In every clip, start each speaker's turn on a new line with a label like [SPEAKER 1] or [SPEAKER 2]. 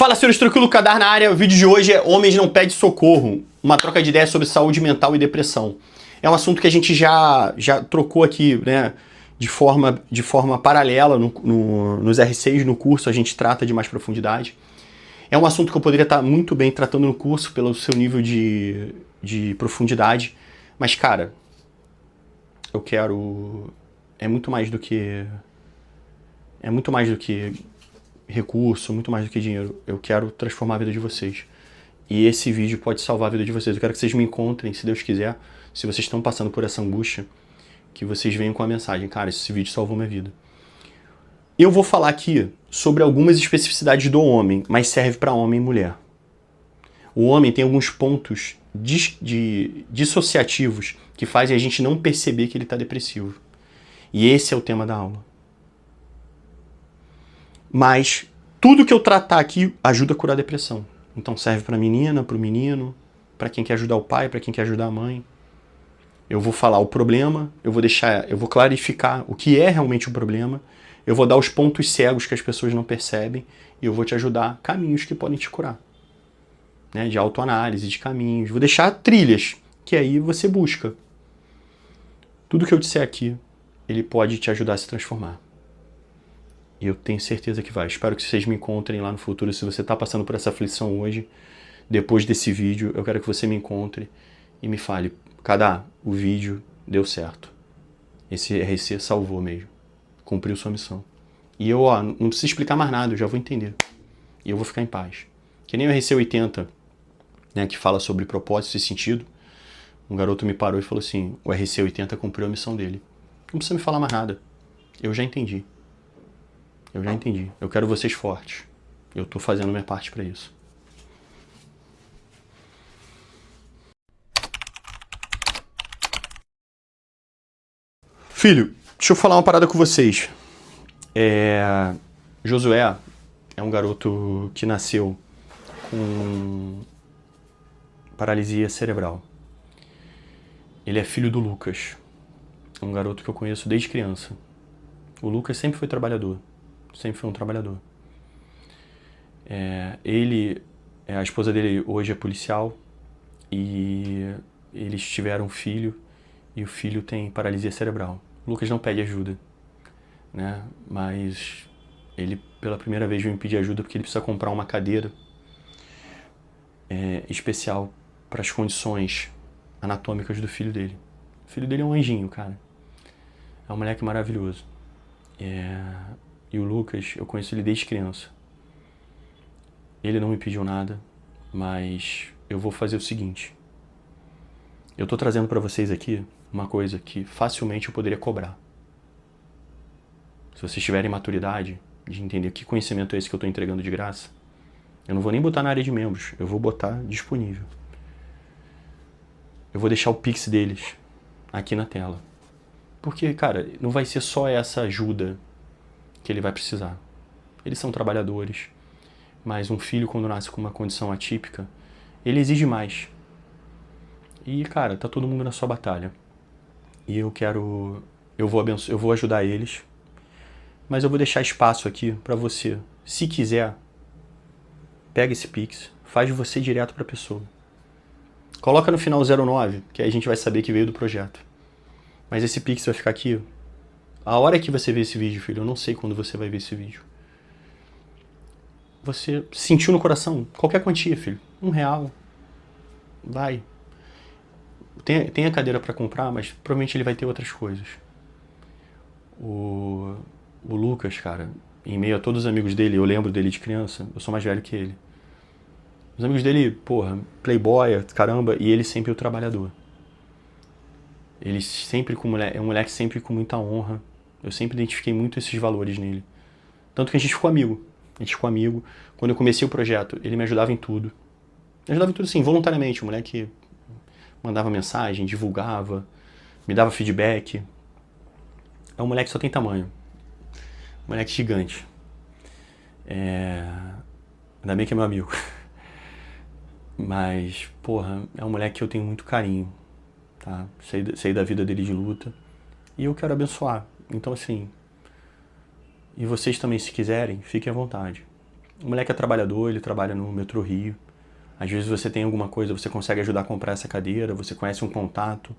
[SPEAKER 1] Fala, senhores, tranquilo, Kadar na área. O vídeo de hoje é Homens Não Pedem Socorro, uma troca de ideias sobre saúde mental e depressão. É um assunto que a gente já trocou aqui, né, de forma paralela nos R6, no curso, a gente trata de mais profundidade. É um assunto que eu poderia estar muito bem tratando no curso pelo seu nível de profundidade, mas, cara, eu quero... É muito mais do que recurso, muito mais do que dinheiro. Eu quero transformar a vida de vocês. E esse vídeo pode salvar a vida de vocês. Eu quero que vocês me encontrem, se Deus quiser. Se vocês estão passando por essa angústia, que vocês venham com a mensagem. Cara, esse vídeo salvou minha vida. Eu vou falar aqui sobre algumas especificidades do homem, mas serve para homem e mulher. O homem tem alguns pontos dissociativos que fazem a gente não perceber que ele está depressivo. E esse é o tema da aula. Mas tudo que eu tratar aqui ajuda a curar a depressão. Então serve para a menina, para o menino, para quem quer ajudar o pai, para quem quer ajudar a mãe. Eu vou falar o problema, eu vou clarificar o que é realmente o problema, eu vou dar os pontos cegos que as pessoas não percebem e eu vou te ajudar caminhos que podem te curar. Né? De autoanálise, de caminhos. Vou deixar trilhas, que aí você busca. Tudo que eu disser aqui, ele pode te ajudar a se transformar. E eu tenho certeza que vai. Espero que vocês me encontrem lá no futuro. Se você está passando por essa aflição hoje, depois desse vídeo, eu quero que você me encontre e me fale: Kadar, o vídeo deu certo. Esse RC salvou mesmo. Cumpriu sua missão. E eu, não preciso explicar mais nada, eu já vou entender. E eu vou ficar em paz. Que nem o RC 80, né, que fala sobre propósito e sentido. Um garoto me parou e falou assim: o RC 80 cumpriu a missão dele. Não precisa me falar mais nada. Eu já entendi. Eu já entendi. Eu quero vocês fortes. Eu tô fazendo minha parte pra isso. Filho, deixa eu falar uma parada com vocês. Josué é um garoto que nasceu com paralisia cerebral. Ele é filho do Lucas. É um garoto que eu conheço desde criança. O Lucas sempre foi trabalhador. Sempre foi um trabalhador. A esposa dele hoje é policial e eles tiveram um filho e o filho tem paralisia cerebral. O Lucas não pede ajuda, né? Mas ele pela primeira vez veio me pedir ajuda porque ele precisa comprar uma cadeira especial para as condições anatômicas do filho dele. O filho dele é um anjinho, cara. É um moleque maravilhoso. E o Lucas, eu conheço ele desde criança. Ele não me pediu nada, mas eu vou fazer o seguinte. Eu tô trazendo pra vocês aqui uma coisa que facilmente eu poderia cobrar. Se vocês tiverem maturidade de entender que conhecimento é esse que eu tô entregando de graça, eu não vou nem botar na área de membros, eu vou botar disponível. Eu vou deixar o Pix deles aqui na tela. Porque, cara, não vai ser só essa ajuda que ele vai precisar. Eles são trabalhadores, mas um filho quando nasce com uma condição atípica, ele exige mais. E, cara, tá todo mundo na sua batalha. E eu vou ajudar eles, mas eu vou deixar espaço aqui pra você. Se quiser, pega esse Pix, faz de você direto pra pessoa. Coloca no final 09, que aí a gente vai saber que veio do projeto. Mas esse Pix vai ficar aqui. A hora que você vê esse vídeo, filho, eu não sei quando você vai ver esse vídeo. Você sentiu no coração? Qualquer quantia, filho. R$1. Vai. Tem a cadeira pra comprar, mas provavelmente ele vai ter outras coisas. O Lucas, cara, em meio a todos os amigos dele, eu lembro dele de criança, eu sou mais velho que ele. Os amigos dele, porra, playboy, caramba, e ele sempre o trabalhador. Ele sempre é um moleque sempre com muita honra. Eu sempre identifiquei muito esses valores nele. Tanto que a gente ficou amigo. Quando eu comecei o projeto, ele me ajudava em tudo. Me ajudava em tudo, assim, voluntariamente. O moleque mandava mensagem, divulgava, me dava feedback. É um moleque que só tem tamanho. Um moleque gigante. Ainda bem que é meu amigo. Mas, porra, é um moleque que eu tenho muito carinho. Tá? Sei da vida dele de luta. E eu quero abençoar. Então, assim... E vocês também, se quiserem, fiquem à vontade. O moleque é trabalhador, ele trabalha no metrô Rio. Às vezes você tem alguma coisa, você consegue ajudar a comprar essa cadeira, você conhece um contato,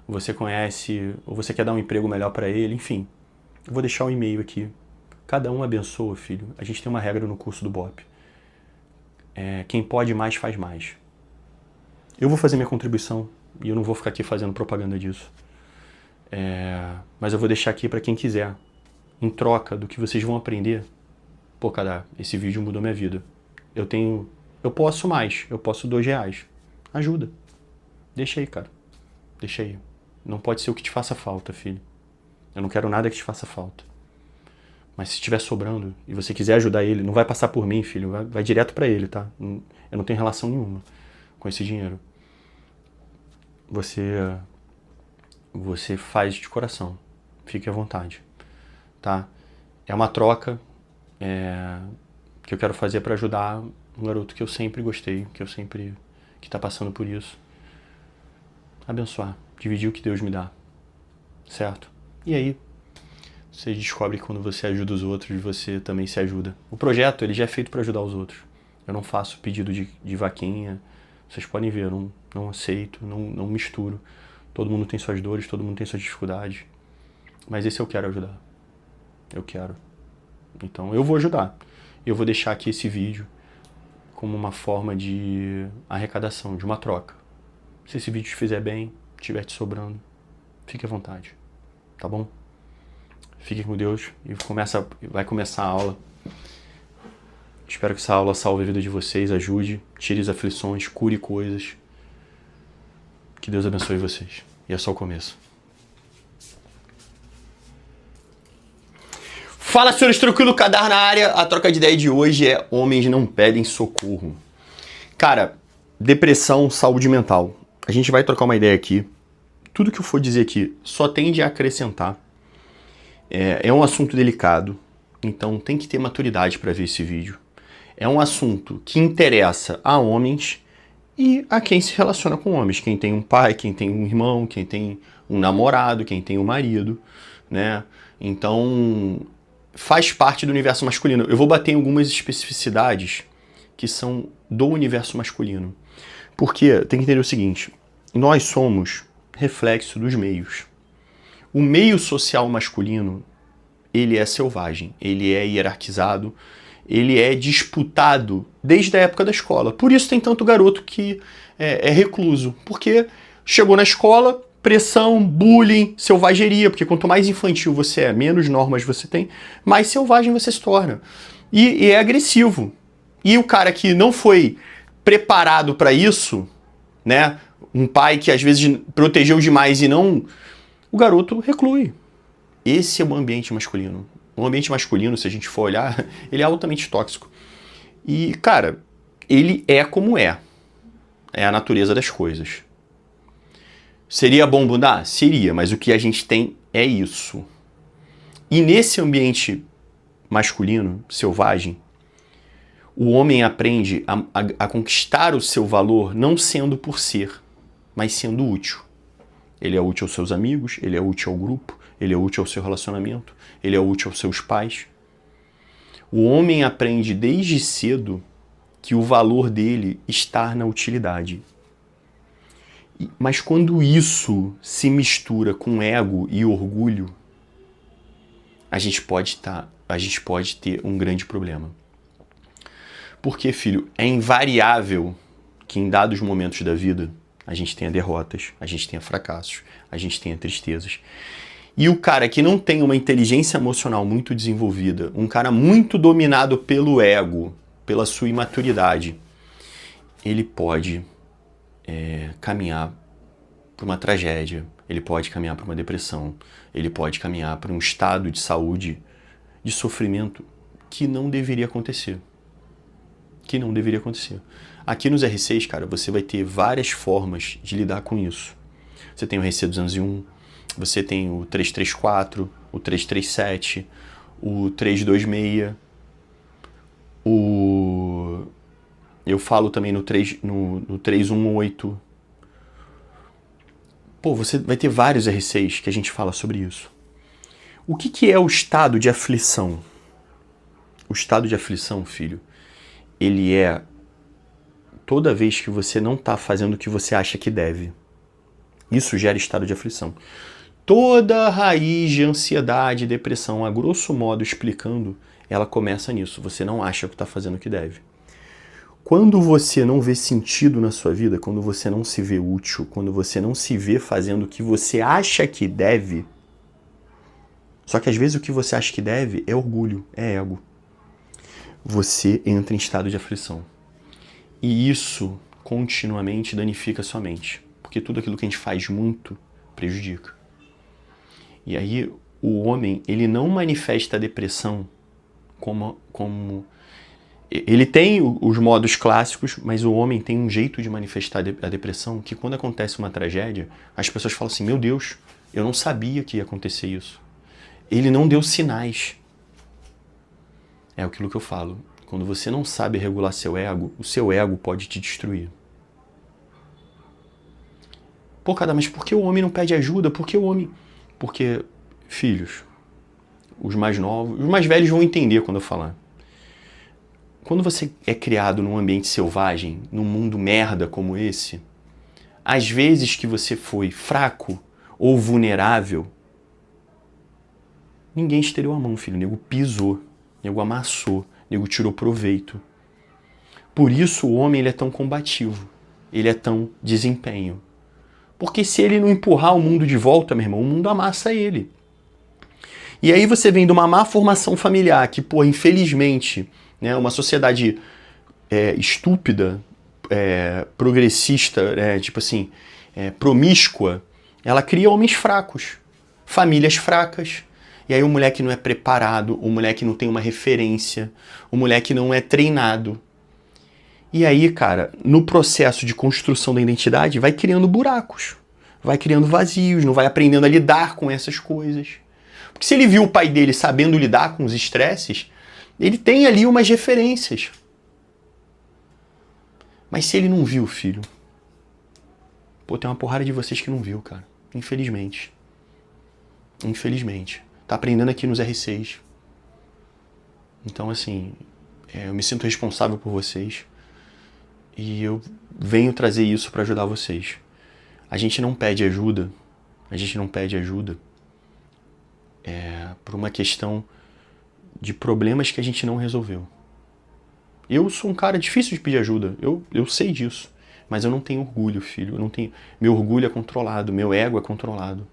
[SPEAKER 1] você conhece, ou você quer dar um emprego melhor para ele, enfim. Eu vou deixar o e-mail aqui. Cada um abençoa, filho. A gente tem uma regra no curso do BOP. Quem pode mais, faz mais. Eu vou fazer minha contribuição e eu não vou ficar aqui fazendo propaganda disso. Mas eu vou deixar aqui para quem quiser. Em troca do que vocês vão aprender. Pô, cara, esse vídeo mudou minha vida. Eu posso mais, eu posso R$2. Ajuda. Deixa aí, cara. Deixa aí. Não pode ser o que te faça falta, filho. Eu não quero nada que te faça falta. Mas se estiver sobrando e você quiser ajudar ele, não vai passar por mim, filho. Vai direto pra ele, tá? Eu não tenho relação nenhuma com esse dinheiro. Você faz de coração. Fique à vontade, tá? É uma troca que eu quero fazer pra ajudar um garoto que eu sempre gostei, que tá passando por isso. Abençoar, dividir o que Deus me dá, certo? E aí, você descobre que quando você ajuda os outros, você também se ajuda. O projeto, ele já é feito para ajudar os outros. Eu não faço pedido de vaquinha, vocês podem ver, eu não aceito, não misturo. Todo mundo tem suas dores, todo mundo tem suas dificuldades. Mas esse eu quero ajudar. Eu quero. Então eu vou ajudar. Eu vou deixar aqui esse vídeo como uma forma de arrecadação, de uma troca. Se esse vídeo te fizer bem, estiver te sobrando, fique à vontade, tá bom? Fiquem com Deus e vai começar a aula. Espero que essa aula salve a vida de vocês, ajude, tire as aflições, cure coisas. Que Deus abençoe vocês. E é só o começo. Fala, senhores, tranquilo, Kadar na área. A troca de ideia de hoje é homens não pedem socorro. Cara, depressão, saúde mental. A gente vai trocar uma ideia aqui. Tudo que eu for dizer aqui só tende a acrescentar. É um assunto delicado, então tem que ter maturidade para ver esse vídeo. É um assunto que interessa a homens e a quem se relaciona com homens. Quem tem um pai, quem tem um irmão, quem tem um namorado, quem tem um marido, né? Então, faz parte do universo masculino. Eu vou bater em algumas especificidades que são do universo masculino. Porque tem que entender o seguinte, nós somos reflexo dos meios. O meio social masculino, ele é selvagem, ele é hierarquizado, ele é disputado desde a época da escola. Por isso tem tanto garoto que é recluso, porque chegou na escola, pressão, bullying, selvageria, porque quanto mais infantil você é, menos normas você tem, mais selvagem você se torna. E é agressivo. E o cara que não foi preparado para isso, né? Um pai que às vezes protegeu demais e não... O garoto reclui. Esse é o ambiente masculino. O ambiente masculino, se a gente for olhar, ele é altamente tóxico. E, cara, ele é como é. É a natureza das coisas. Seria bom mudar? Seria, mas o que a gente tem é isso. E nesse ambiente masculino, selvagem, o homem aprende a conquistar o seu valor não sendo por ser, mas sendo útil. Ele é útil aos seus amigos, ele é útil ao grupo, ele é útil ao seu relacionamento, ele é útil aos seus pais. O homem aprende desde cedo que o valor dele está na utilidade. Mas quando isso se mistura com ego e orgulho, a gente pode ter um grande problema. Porque, filho, é invariável que em dados momentos da vida a gente tenha derrotas, a gente tenha fracassos, a gente tenha tristezas. E o cara que não tem uma inteligência emocional muito desenvolvida, um cara muito dominado pelo ego, pela sua imaturidade, ele pode caminhar para uma tragédia, ele pode caminhar para uma depressão, ele pode caminhar para um estado de saúde, de sofrimento que não deveria acontecer. Que não deveria acontecer. Aqui nos R6, cara, você vai ter várias formas de lidar com isso. Você tem o RC201, você tem o 334, o 337, o 326, eu falo também no 318. Pô, você vai ter vários R6 que a gente fala sobre isso. O que é o estado de aflição? O estado de aflição, filho, ele é toda vez que você não está fazendo o que você acha que deve. Isso gera estado de aflição. Toda raiz de ansiedade e depressão, a grosso modo explicando, ela começa nisso. Você não acha que está fazendo o que deve. Quando você não vê sentido na sua vida, quando você não se vê útil, quando você não se vê fazendo o que você acha que deve, só que às vezes o que você acha que deve é orgulho, é ego. Você entra em estado de aflição. E isso continuamente danifica a sua mente. Porque tudo aquilo que a gente faz muito prejudica. E aí o homem, ele não manifesta a depressão como... Ele tem os modos clássicos, mas o homem tem um jeito de manifestar a depressão que quando acontece uma tragédia, as pessoas falam assim, meu Deus, eu não sabia que ia acontecer isso. Ele não deu sinais. É aquilo que eu falo. Quando você não sabe regular seu ego, o seu ego pode te destruir. Pô, cara, mas por que o homem não pede ajuda? Por que o homem... Porque, filhos, os mais novos, os mais velhos vão entender quando eu falar. Quando você é criado num ambiente selvagem, num mundo merda como esse, às vezes que você foi fraco ou vulnerável, ninguém estendeu a mão, filho. O nego pisou, o nego amassou, o nego tirou proveito. Por isso o homem ele é tão combativo, ele é tão desempenho. Porque se ele não empurrar o mundo de volta, meu irmão, o mundo amassa ele. E aí você vem de uma má formação familiar, que, pô, infelizmente, né, uma sociedade estúpida, progressista, tipo assim, promíscua, ela cria homens fracos, famílias fracas. E aí o moleque não é preparado, o moleque não tem uma referência, o moleque não é treinado. E aí, cara, no processo de construção da identidade, vai criando buracos, vai criando vazios, não vai aprendendo a lidar com essas coisas. Porque se ele viu o pai dele sabendo lidar com os estresses, ele tem ali umas referências. Mas se ele não viu, filho, pô, tem uma porrada de vocês que não viu, cara. Infelizmente. Infelizmente. Tá aprendendo aqui nos R6. Então, assim, eu me sinto responsável por vocês. E eu venho trazer isso para ajudar vocês. A gente não pede ajuda. A gente não pede ajuda por uma questão de problemas que a gente não resolveu. Eu sou um cara difícil de pedir ajuda. Eu sei disso. Mas eu não tenho orgulho, filho. Eu não tenho... Meu orgulho é controlado. Meu ego é controlado.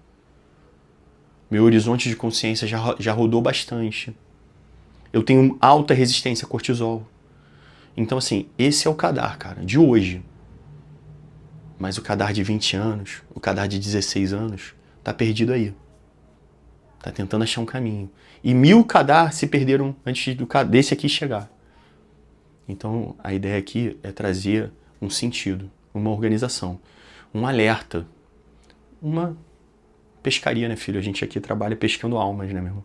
[SPEAKER 1] Meu horizonte de consciência já rodou bastante. Eu tenho alta resistência a cortisol. Então, assim, esse é o Kadar, cara, de hoje. Mas o Kadar de 20 anos, o Kadar de 16 anos, tá perdido aí. Tá tentando achar um caminho. E 1000 Kadar se perderam antes desse aqui chegar. Então, a ideia aqui é trazer um sentido, uma organização, um alerta, uma pescaria, né, filho? A gente aqui trabalha pescando almas, né, meu irmão?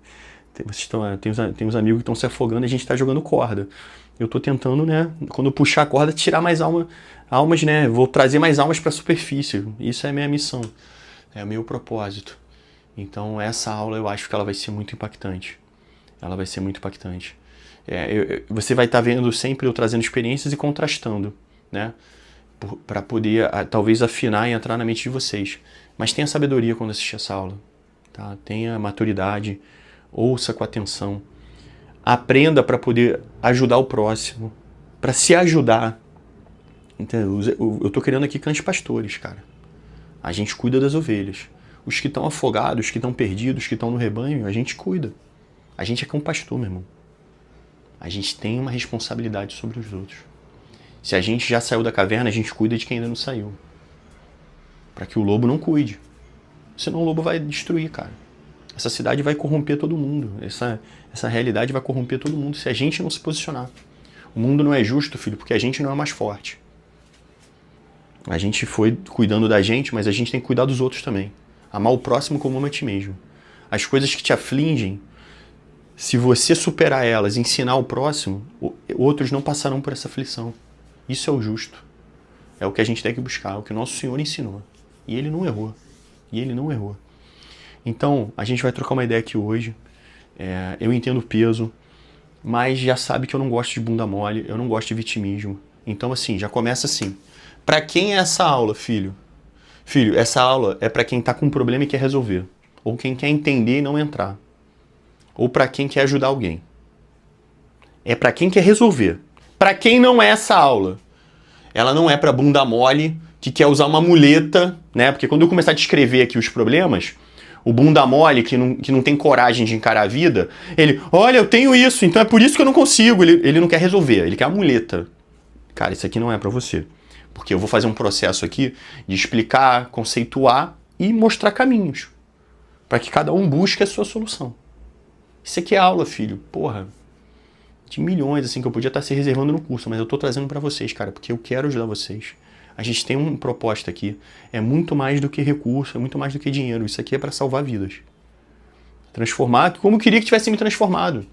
[SPEAKER 1] Tem uns amigos que estão se afogando e a gente está jogando corda. Eu estou tentando, né, quando eu puxar a corda, tirar mais almas, né? Vou trazer mais almas para a superfície. Isso é a minha missão, é o meu propósito. Então essa aula eu acho que ela vai ser muito impactante. Ela vai ser muito impactante. Você vai estar vendo sempre eu trazendo experiências e contrastando, né? Para poder talvez afinar e entrar na mente de vocês. Mas tenha sabedoria quando assistir essa aula, tá? Tenha maturidade, ouça com atenção. Aprenda para poder ajudar o próximo, para se ajudar. Entendeu? Eu tô criando aqui cães pastores, cara. A gente cuida das ovelhas. Os que estão afogados, os que estão perdidos, os que estão no rebanho, a gente cuida. A gente é cão pastor, meu irmão. A gente tem uma responsabilidade sobre os outros. Se a gente já saiu da caverna, a gente cuida de quem ainda não saiu. Para que o lobo não cuide. Senão o lobo vai destruir, cara. Essa cidade vai corromper todo mundo. Essa realidade vai corromper todo mundo se a gente não se posicionar. O mundo não é justo, filho, porque a gente não é mais forte. A gente foi cuidando da gente, mas a gente tem que cuidar dos outros também. Amar o próximo como ama a ti mesmo. As coisas que te afligem, se você superar elas, ensinar o próximo, outros não passarão por essa aflição. Isso é o justo. É o que a gente tem que buscar, é o que o nosso Senhor ensinou. E ele não errou. E ele não errou. Então, a gente vai trocar uma ideia aqui hoje. Eu entendo o peso. mas já sabe que eu não gosto de bunda mole, eu não gosto de vitimismo. Então, assim, já começa assim. Pra quem é essa aula, filho? Filho, essa aula é pra quem tá com um problema e quer resolver. Ou quem quer entender e não entrar. Ou pra quem quer ajudar alguém. É pra quem quer resolver. Pra quem não é essa aula? Ela não é pra bunda mole que quer usar uma muleta, né? Porque quando eu começar a descrever aqui os problemas, o bunda mole que não tem coragem de encarar a vida, ele, olha, eu tenho isso, então é por isso que eu não consigo. Ele não quer resolver, ele quer a muleta. Cara, isso aqui não é pra você. Porque eu vou fazer um processo aqui de explicar, conceituar e mostrar caminhos. Para que cada um busque a sua solução. Isso aqui é aula, filho. Porra. De milhões, assim, que eu podia estar se reservando no curso, mas eu tô trazendo para vocês, cara, porque eu quero ajudar vocês. A gente tem uma proposta aqui. É muito mais do que recurso, é muito mais do que dinheiro. Isso aqui é para salvar vidas. Transformar, como eu queria que tivesse me transformado.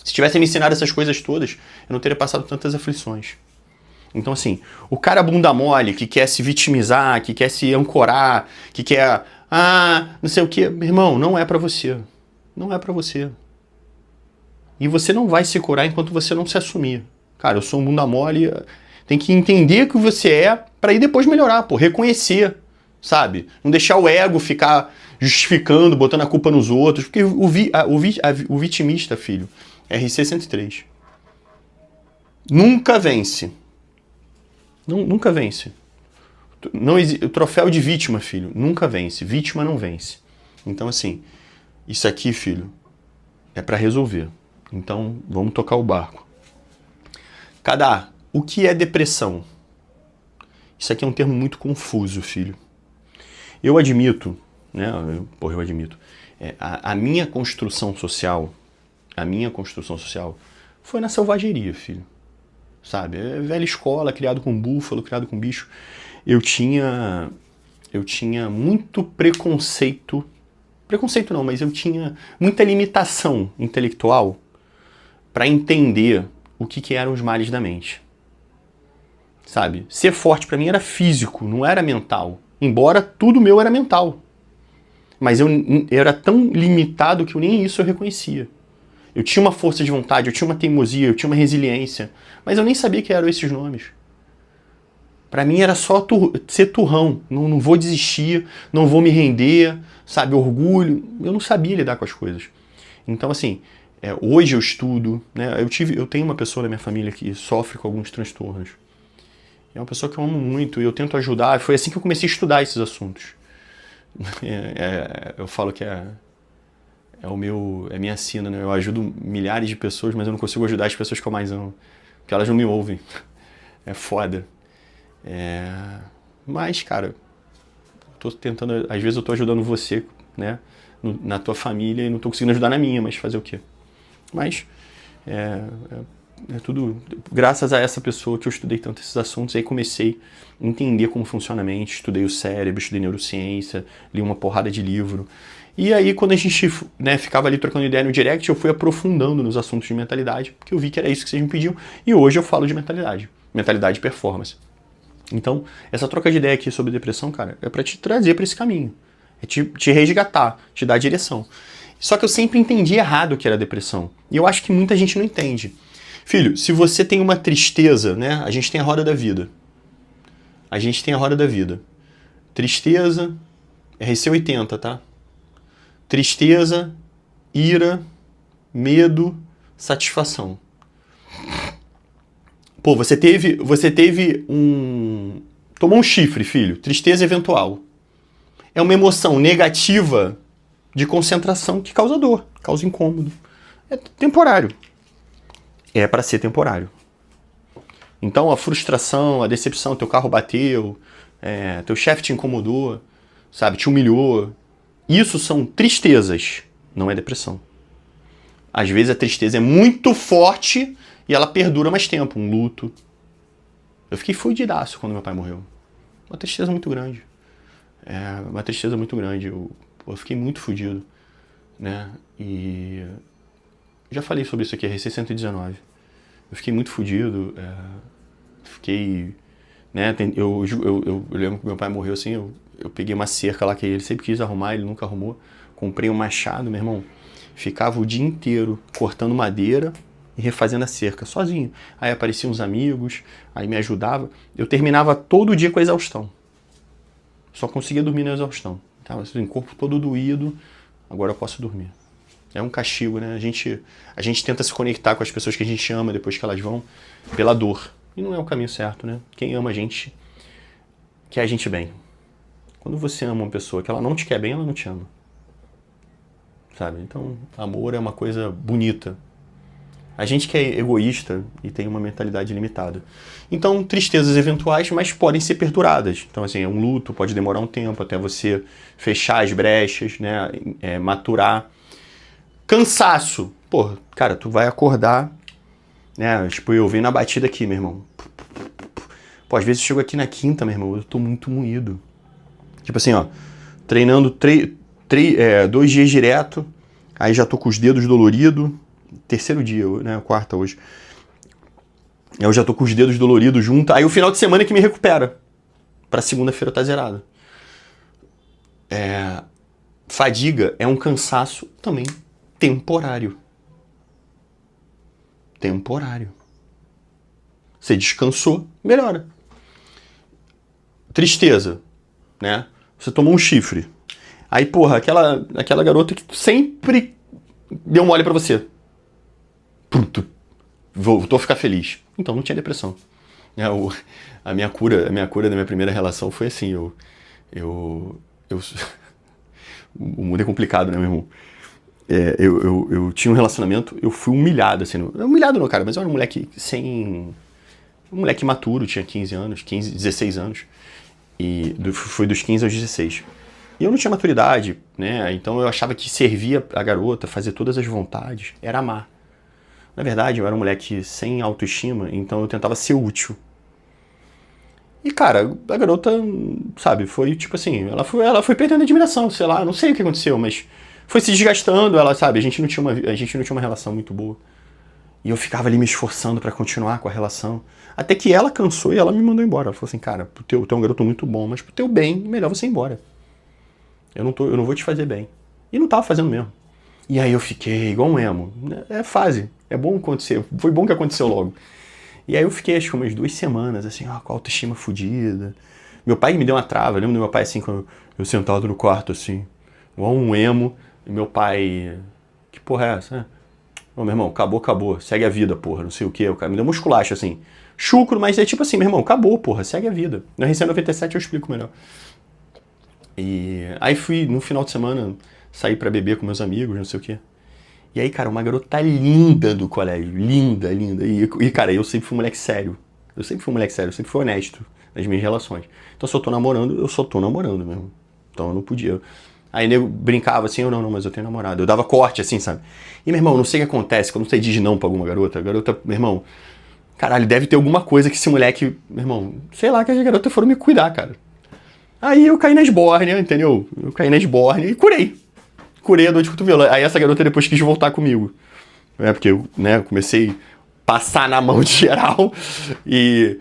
[SPEAKER 1] Se tivesse me ensinado essas coisas todas, eu não teria passado tantas aflições. Então, assim, o cara bunda mole, que quer se vitimizar, que quer se ancorar, que quer, não sei o quê, meu irmão, não é pra você. Não é pra você. E você não vai se curar enquanto você não se assumir. Cara, eu sou um bunda mole, tem que entender o que você é pra ir depois melhorar, pô, reconhecer, sabe? Não deixar o ego ficar justificando, botando a culpa nos outros, porque o vitimista, filho, RC 103, nunca vence. Nunca vence. Não, o troféu de vítima, filho, nunca vence. Vítima não vence. Então, assim, isso aqui, filho, é pra resolver. Então, vamos tocar o barco. Cadá, o que é depressão? Isso aqui é um termo muito confuso, filho. Eu admito, né? Eu admito. A minha construção social, foi na selvageria, filho. Sabe? Velha escola, criado com búfalo, criado com bicho. Eu tinha muito preconceito. Preconceito não, mas eu tinha muita limitação intelectual para entender o que eram os males da mente. Sabe? Ser forte para mim era físico, não era mental. Embora tudo meu era mental. Mas eu era tão limitado que nem isso eu reconhecia. Eu tinha uma força de vontade, eu tinha uma teimosia, eu tinha uma resiliência, mas eu nem sabia que eram esses nomes. Pra mim era só ser turrão, não vou desistir, não vou me render, sabe, orgulho, eu não sabia lidar com as coisas. Então, assim, hoje eu estudo, né, eu tenho uma pessoa na minha família que sofre com alguns transtornos. É uma pessoa que eu amo muito e eu tento ajudar, foi assim que eu comecei a estudar esses assuntos. Eu falo que é minha sina, né? Eu ajudo milhares de pessoas, mas eu não consigo ajudar as pessoas que eu mais amo. Porque elas não me ouvem. É foda. Mas, cara, tô tentando. Às vezes eu tô ajudando você, né? Na tua família e não tô conseguindo ajudar na minha, mas fazer o quê? Mas é tudo graças a essa pessoa que eu estudei tanto esses assuntos. Aí comecei a entender como funciona a mente, estudei o cérebro, estudei neurociência, li uma porrada de livro. E aí, quando a gente, né, ficava ali trocando ideia no direct, eu fui aprofundando nos assuntos de mentalidade, porque eu vi que era isso que vocês me pediam, e hoje eu falo de mentalidade e performance. Então, essa troca de ideia aqui sobre depressão, cara, é pra te trazer pra esse caminho, é te resgatar, te dar direção. Só que eu sempre entendi errado o que era depressão, e eu acho que muita gente não entende. Filho, se você tem uma tristeza, né, a gente tem a roda da vida. Tristeza, RC 80, tá? Tristeza, ira, medo, satisfação. Pô, você teve tomou um chifre, filho. Tristeza eventual. É uma emoção negativa de concentração que causa dor, causa incômodo. É temporário. É para ser temporário. Então a frustração, a decepção, teu carro bateu, teu chefe te incomodou, sabe, te humilhou. Isso são tristezas, não é depressão. Às vezes a tristeza é muito forte e ela perdura mais tempo, um luto. Eu fiquei fudidaço quando meu pai morreu. Uma tristeza muito grande. Eu fiquei muito fudido, né? E já falei sobre isso aqui, RC 119. Eu fiquei muito fudido, né? Eu lembro que meu pai morreu assim, eu peguei uma cerca lá que ele sempre quis arrumar, ele nunca arrumou. Comprei um machado, meu irmão. Ficava o dia inteiro cortando madeira, e refazendo a cerca, sozinho. Aí apareciam uns amigos, aí me ajudava. Eu terminava todo dia com a exaustão. Só conseguia dormir na exaustão. Tava assim, corpo todo doído, agora eu posso dormir. É um castigo, né? A gente tenta se conectar com as pessoas que a gente ama depois que elas vão pela dor. E não é o caminho certo, né? Quem ama a gente quer a gente bem. Quando você ama uma pessoa que ela não te quer bem, ela não te ama. Sabe? Então, amor é uma coisa bonita. A gente que é egoísta e tem uma mentalidade limitada. Então, tristezas eventuais, mas podem ser perduradas. Então, assim, um luto pode demorar um tempo até você fechar as brechas, né? Maturar. Cansaço. Pô, cara, tu vai acordar, né? Tipo, eu venho na batida aqui, meu irmão. Pô, às vezes eu chego aqui na quinta, meu irmão, eu tô muito moído. Tipo assim, ó, treinando 2 dias direto, aí já tô com os dedos doloridos. Terceiro dia, né? Quarta hoje. Eu já tô com os dedos doloridos junto. Aí o final de semana é que me recupera. Pra segunda-feira tá zerado. Fadiga é um cansaço também temporário. Temporário. Você descansou, melhora. Tristeza, né? Você tomou um chifre. Aí, porra, aquela garota que sempre deu mole pra você. Pronto. Voltou a ficar feliz. Então, não tinha depressão. A minha cura da minha primeira relação foi assim, o mundo é complicado, né, meu irmão? Eu tinha um relacionamento, eu fui humilhado, assim. Humilhado não, cara, mas eu era um moleque um moleque maturo, tinha 16 anos. E foi dos 15 aos 16. E eu não tinha maturidade, né? Então eu achava que servia a garota, fazer todas as vontades, era amar. Na verdade, eu era um moleque sem autoestima, então eu tentava ser útil. E, cara, a garota, sabe, foi tipo assim, ela foi perdendo admiração, sei lá, não sei o que aconteceu, mas foi se desgastando, ela, sabe, a gente não tinha uma relação muito boa. E eu ficava ali me esforçando pra continuar com a relação. Até que ela cansou e ela me mandou embora. Ela falou assim, cara, tu é um garoto muito bom, mas pro teu bem, melhor você ir embora. Eu não vou te fazer bem. E não tava fazendo mesmo. E aí eu fiquei igual um emo. É fase. É bom acontecer. Foi bom que aconteceu logo. E aí eu fiquei acho que umas 2 semanas, assim, com a autoestima fodida. Meu pai me deu uma trava. Eu lembro do meu pai, assim, quando eu sentado no quarto, assim, igual um emo. E meu pai... Que porra é essa? Ô, meu irmão, acabou. Segue a vida, porra. Não sei o quê. O cara me deu um musculacho, assim. Chucro, mas é tipo assim, meu irmão, acabou, porra. Segue a vida. Na RC 97 eu explico melhor. E aí fui, no final de semana, sair pra beber com meus amigos, não sei o quê. E aí, cara, uma garota linda do colégio. Linda. E, cara, eu sempre fui um moleque sério. Eu sempre fui honesto nas minhas relações. Então, se eu tô namorando, eu só tô namorando mesmo. Então, eu não podia. Aí, nego brincava assim, não, mas eu tenho namorado. Eu dava corte, assim, sabe? E, meu irmão, não sei o que acontece quando você diz não pra alguma garota. A garota, meu irmão, caralho, deve ter alguma coisa que esse moleque, meu irmão, sei lá, que as garotas foram me cuidar, cara. Aí eu caí na esbórnia, entendeu? Eu caí na esbórnia e curei. Curei a dor de cotovelo. Aí essa garota depois quis voltar comigo. Porque eu, né, comecei a passar na mão de geral e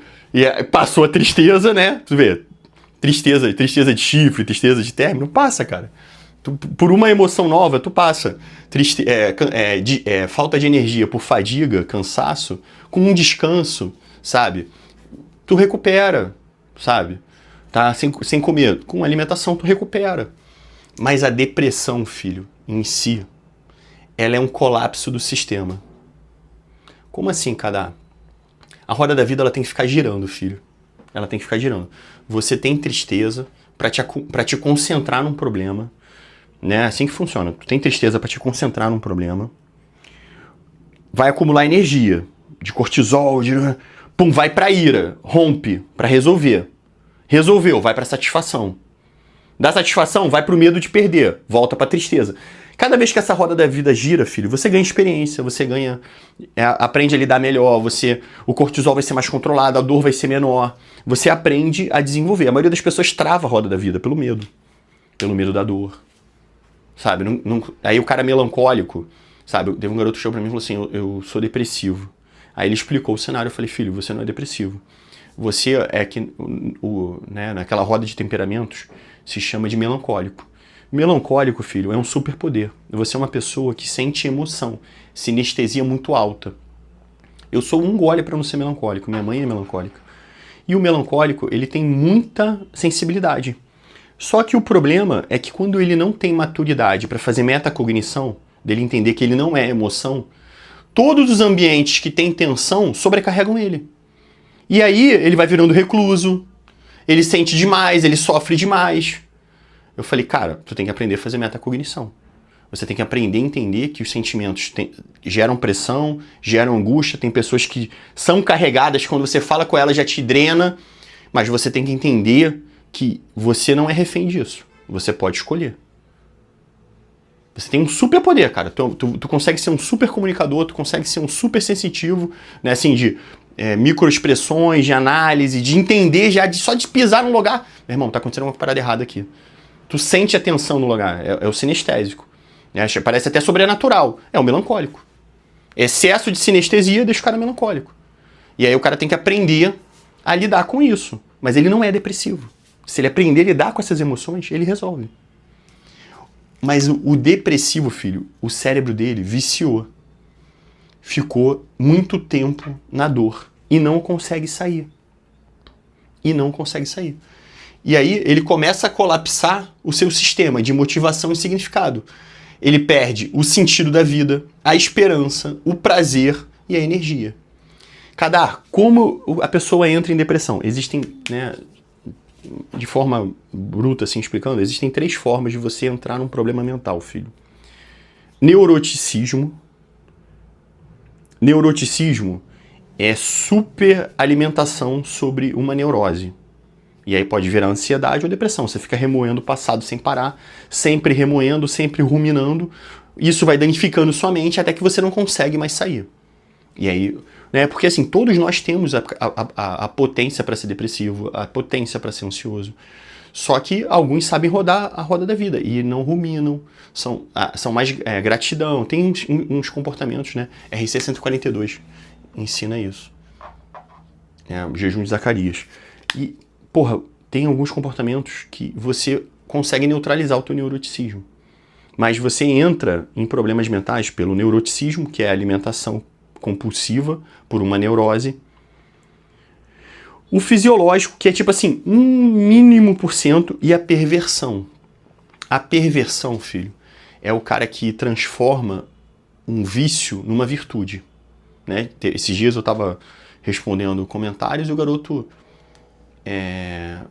[SPEAKER 1] passou a tristeza, né? Tu vê, tristeza de chifre, tristeza de término, passa, cara. Por uma emoção nova, tu passa. Falta de energia por fadiga, cansaço, com um descanso, sabe? Tu recupera, sabe? Tá? Sem comer. Com alimentação tu recupera. Mas a depressão, filho, em si, ela é um colapso do sistema. Como assim, Kadá? A roda da vida ela tem que ficar girando, filho. Ela tem que ficar girando. Você tem tristeza pra te concentrar num problema. Né? Assim que funciona. Tu tem tristeza pra te concentrar num problema. Vai acumular energia. De cortisol, pum, vai pra ira. Rompe pra resolver. Resolveu, vai pra satisfação. Da satisfação, vai pro medo de perder. Volta pra tristeza. Cada vez que essa roda da vida gira, filho, você ganha experiência, você ganha... aprende a lidar melhor, o cortisol vai ser mais controlado, a dor vai ser menor. Você aprende a desenvolver. A maioria das pessoas trava a roda da vida pelo medo. Pelo medo da dor. Sabe? Aí o cara melancólico, sabe? Teve um garoto que chegou pra mim e falou assim, eu sou depressivo. Aí ele explicou o cenário, eu falei, filho, você não é depressivo. Você é que, né, naquela roda de temperamentos, se chama de melancólico. Melancólico, filho, é um superpoder. Você é uma pessoa que sente emoção, sinestesia muito alta. Eu sou um gole para não ser melancólico. Minha mãe é melancólica. E o melancólico, ele tem muita sensibilidade. Só que o problema é que quando ele não tem maturidade para fazer metacognição, dele entender que ele não é emoção, todos os ambientes que têm tensão sobrecarregam ele. E aí ele vai virando recluso, ele sente demais, ele sofre demais. Eu falei, cara, tu tem que aprender a fazer metacognição. Você tem que aprender a entender que os sentimentos geram pressão, geram angústia. Tem pessoas que são carregadas, quando você fala com elas já te drena, mas você tem que entender que você não é refém disso. Você pode escolher. Você tem um super poder, cara. Tu consegue ser um super comunicador, tu consegue ser um super sensitivo, né, assim, de microexpressões, de análise, de entender já, só de pisar num lugar. Meu irmão, tá acontecendo uma parada errada aqui. Tu sente a tensão no lugar, é o sinestésico. Parece até sobrenatural. É o melancólico. Excesso de sinestesia deixa o cara melancólico. E aí o cara tem que aprender a lidar com isso. Mas ele não é depressivo. Se ele aprender a lidar com essas emoções, ele resolve. Mas o depressivo, filho, o cérebro dele viciou. Ficou muito tempo na dor. E não consegue sair. E aí ele começa a colapsar o seu sistema de motivação e significado. Ele perde o sentido da vida, a esperança, o prazer e a energia. Kadar, como a pessoa entra em depressão? Existem, né, de forma bruta, assim, explicando, existem 3 formas de você entrar num problema mental, filho. Neuroticismo. Neuroticismo é superalimentação sobre uma neurose. E aí pode virar ansiedade ou depressão. Você fica remoendo o passado sem parar, sempre remoendo, sempre ruminando. Isso vai danificando sua mente até que você não consegue mais sair. E aí, né? Porque assim, todos nós temos a potência para ser depressivo, a potência para ser ansioso. Só que alguns sabem rodar a roda da vida e não ruminam, são mais gratidão. Tem uns comportamentos, né? RC 142 ensina isso. O jejum de Zacarias. E porra, tem alguns comportamentos que você consegue neutralizar o teu neuroticismo. Mas você entra em problemas mentais pelo neuroticismo, que é a alimentação compulsiva por uma neurose. O fisiológico, que é tipo assim, 1 mínimo por cento, e a perversão. A perversão, filho, é o cara que transforma um vício numa virtude. Né? Esses dias eu tava respondendo comentários e o garoto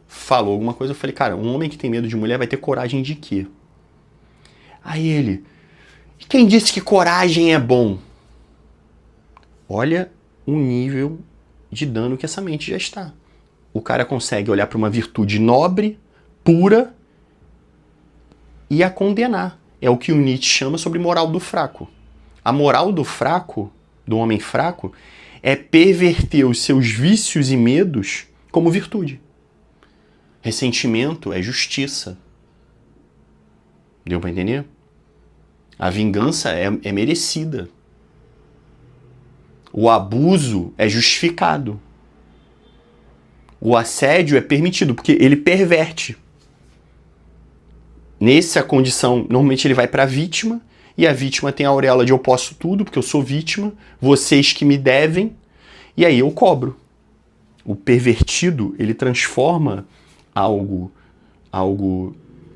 [SPEAKER 1] falou alguma coisa, eu falei, cara, um homem que tem medo de mulher vai ter coragem de quê? Aí ele, quem disse que coragem é bom? Olha o nível de dano que essa mente já está. O cara consegue olhar para uma virtude nobre, pura, e a condenar. É o que o Nietzsche chama sobre moral do fraco. A moral do fraco, do homem fraco, é perverter os seus vícios e medos como virtude. Ressentimento é justiça. Deu para entender? A vingança é merecida. O abuso é justificado. O assédio é permitido, porque ele perverte. Nessa condição, normalmente ele vai para a vítima, e a vítima tem a auréola de eu posso tudo, porque eu sou vítima, vocês que me devem, e aí eu cobro. O pervertido, ele transforma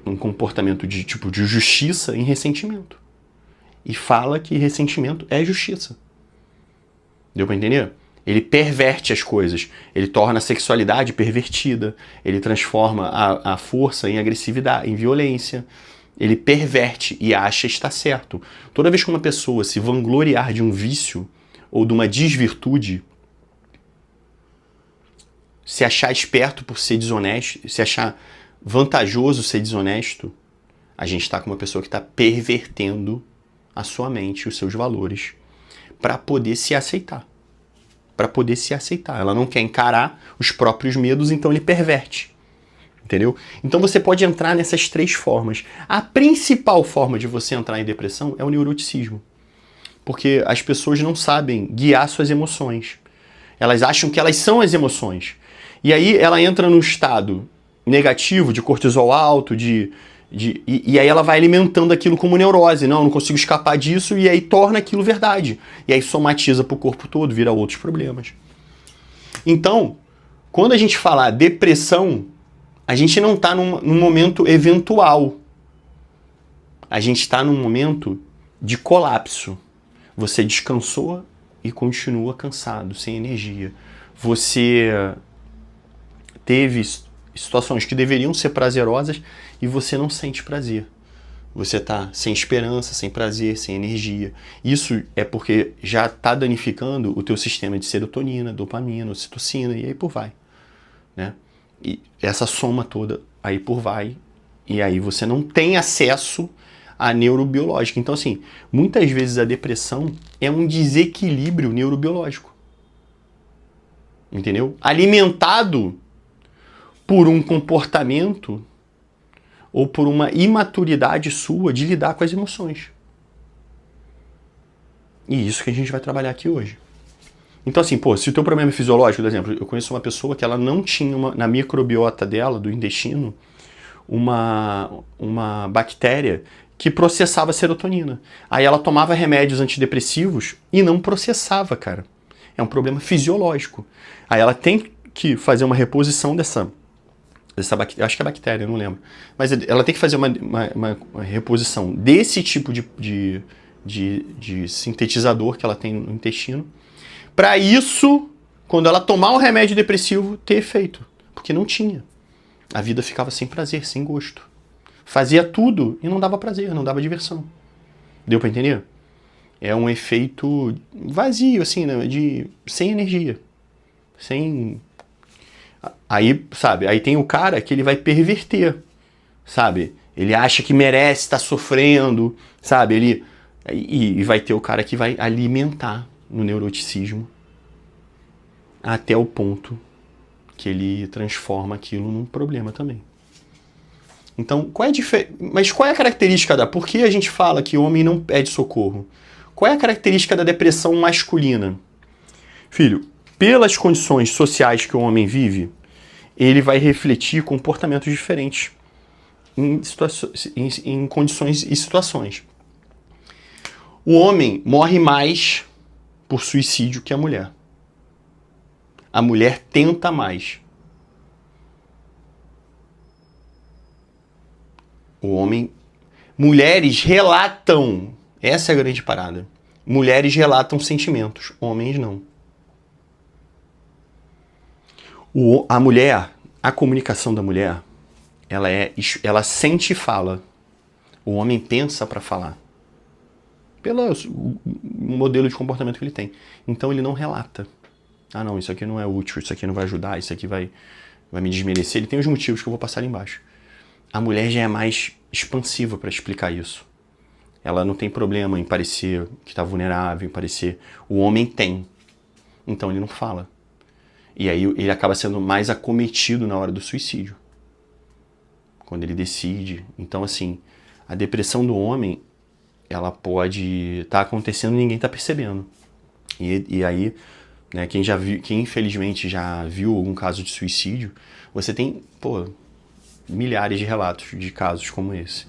[SPEAKER 1] um comportamento de tipo de justiça em ressentimento. E fala que ressentimento é justiça. Deu pra entender? Ele perverte as coisas. Ele torna a sexualidade pervertida. Ele transforma a força em agressividade, em violência. Ele perverte e acha estar certo. Toda vez que uma pessoa se vangloriar de um vício ou de uma desvirtude, se achar esperto por ser desonesto, se achar vantajoso ser desonesto, a gente está com uma pessoa que está pervertendo a sua mente, os seus valores, para poder se aceitar. Para poder se aceitar. Ela não quer encarar os próprios medos, então ele perverte. Entendeu? Então você pode entrar nessas 3 formas. A principal forma de você entrar em depressão é o neuroticismo. Porque as pessoas não sabem guiar suas emoções. Elas acham que elas são as emoções. E aí ela entra num estado negativo, de cortisol alto, de E aí ela vai alimentando aquilo como neurose. Não consigo escapar disso, e aí torna aquilo verdade. E aí somatiza pro corpo todo, vira outros problemas. Então, quando a gente fala depressão, a gente não está num momento eventual. A gente está num momento de colapso. Você descansou e continua cansado, sem energia. Você teve situações que deveriam ser prazerosas e você não sente prazer. Você está sem esperança, sem prazer, sem energia. Isso é porque já está danificando o teu sistema de serotonina, dopamina, ocitocina e aí por vai. Né? E essa soma toda aí por vai. E aí você não tem acesso à neurobiológica. Então, assim, muitas vezes a depressão é um desequilíbrio neurobiológico. Entendeu? Alimentado por um comportamento ou por uma imaturidade sua de lidar com as emoções. E isso que a gente vai trabalhar aqui hoje. Então assim, se o teu problema é fisiológico, por exemplo, eu conheço uma pessoa que ela não tinha na microbiota dela, do intestino, uma bactéria que processava serotonina. Aí ela tomava remédios antidepressivos e não processava, cara. É um problema fisiológico. Aí ela tem que fazer uma reposição dessa bactéria, acho que é bactéria, não lembro. Mas ela tem que fazer uma reposição desse tipo de sintetizador que ela tem no intestino. Para isso, quando ela tomar o remédio depressivo, ter efeito. Porque não tinha. A vida ficava sem prazer, sem gosto. Fazia tudo e não dava prazer, não dava diversão. Deu para entender? É um efeito vazio, assim, né? Sem energia. Sem... Aí, sabe, aí tem o cara que ele vai perverter, sabe? Ele acha que merece estar sofrendo, sabe? E vai ter o cara que vai alimentar no neuroticismo até o ponto que ele transforma aquilo num problema também. Então, mas qual é a característica por que a gente fala que o homem não pede socorro? Qual é a característica da depressão masculina? Filho, pelas condições sociais que o homem vive, ele vai refletir comportamentos diferentes em condições e situações. O homem morre mais por suicídio que a mulher. A mulher tenta mais. Mulheres relatam, essa é a grande parada. Mulheres relatam sentimentos, homens não. A mulher, a comunicação da mulher, ela sente e fala. O homem pensa para falar. Pelo modelo de comportamento que ele tem. Então ele não relata. Ah não, isso aqui não é útil, isso aqui não vai ajudar, isso aqui vai me desmerecer. Ele tem os motivos que eu vou passar ali embaixo. A mulher já é mais expansiva para explicar isso. Ela não tem problema em parecer que está vulnerável, em parecer... O homem tem. Então ele não fala. E aí ele acaba sendo mais acometido na hora do suicídio. Quando ele decide. Então, assim, a depressão do homem, ela pode estar acontecendo e ninguém está percebendo. E aí, né, quem infelizmente já viu algum caso de suicídio, você tem, milhares de relatos de casos como esse.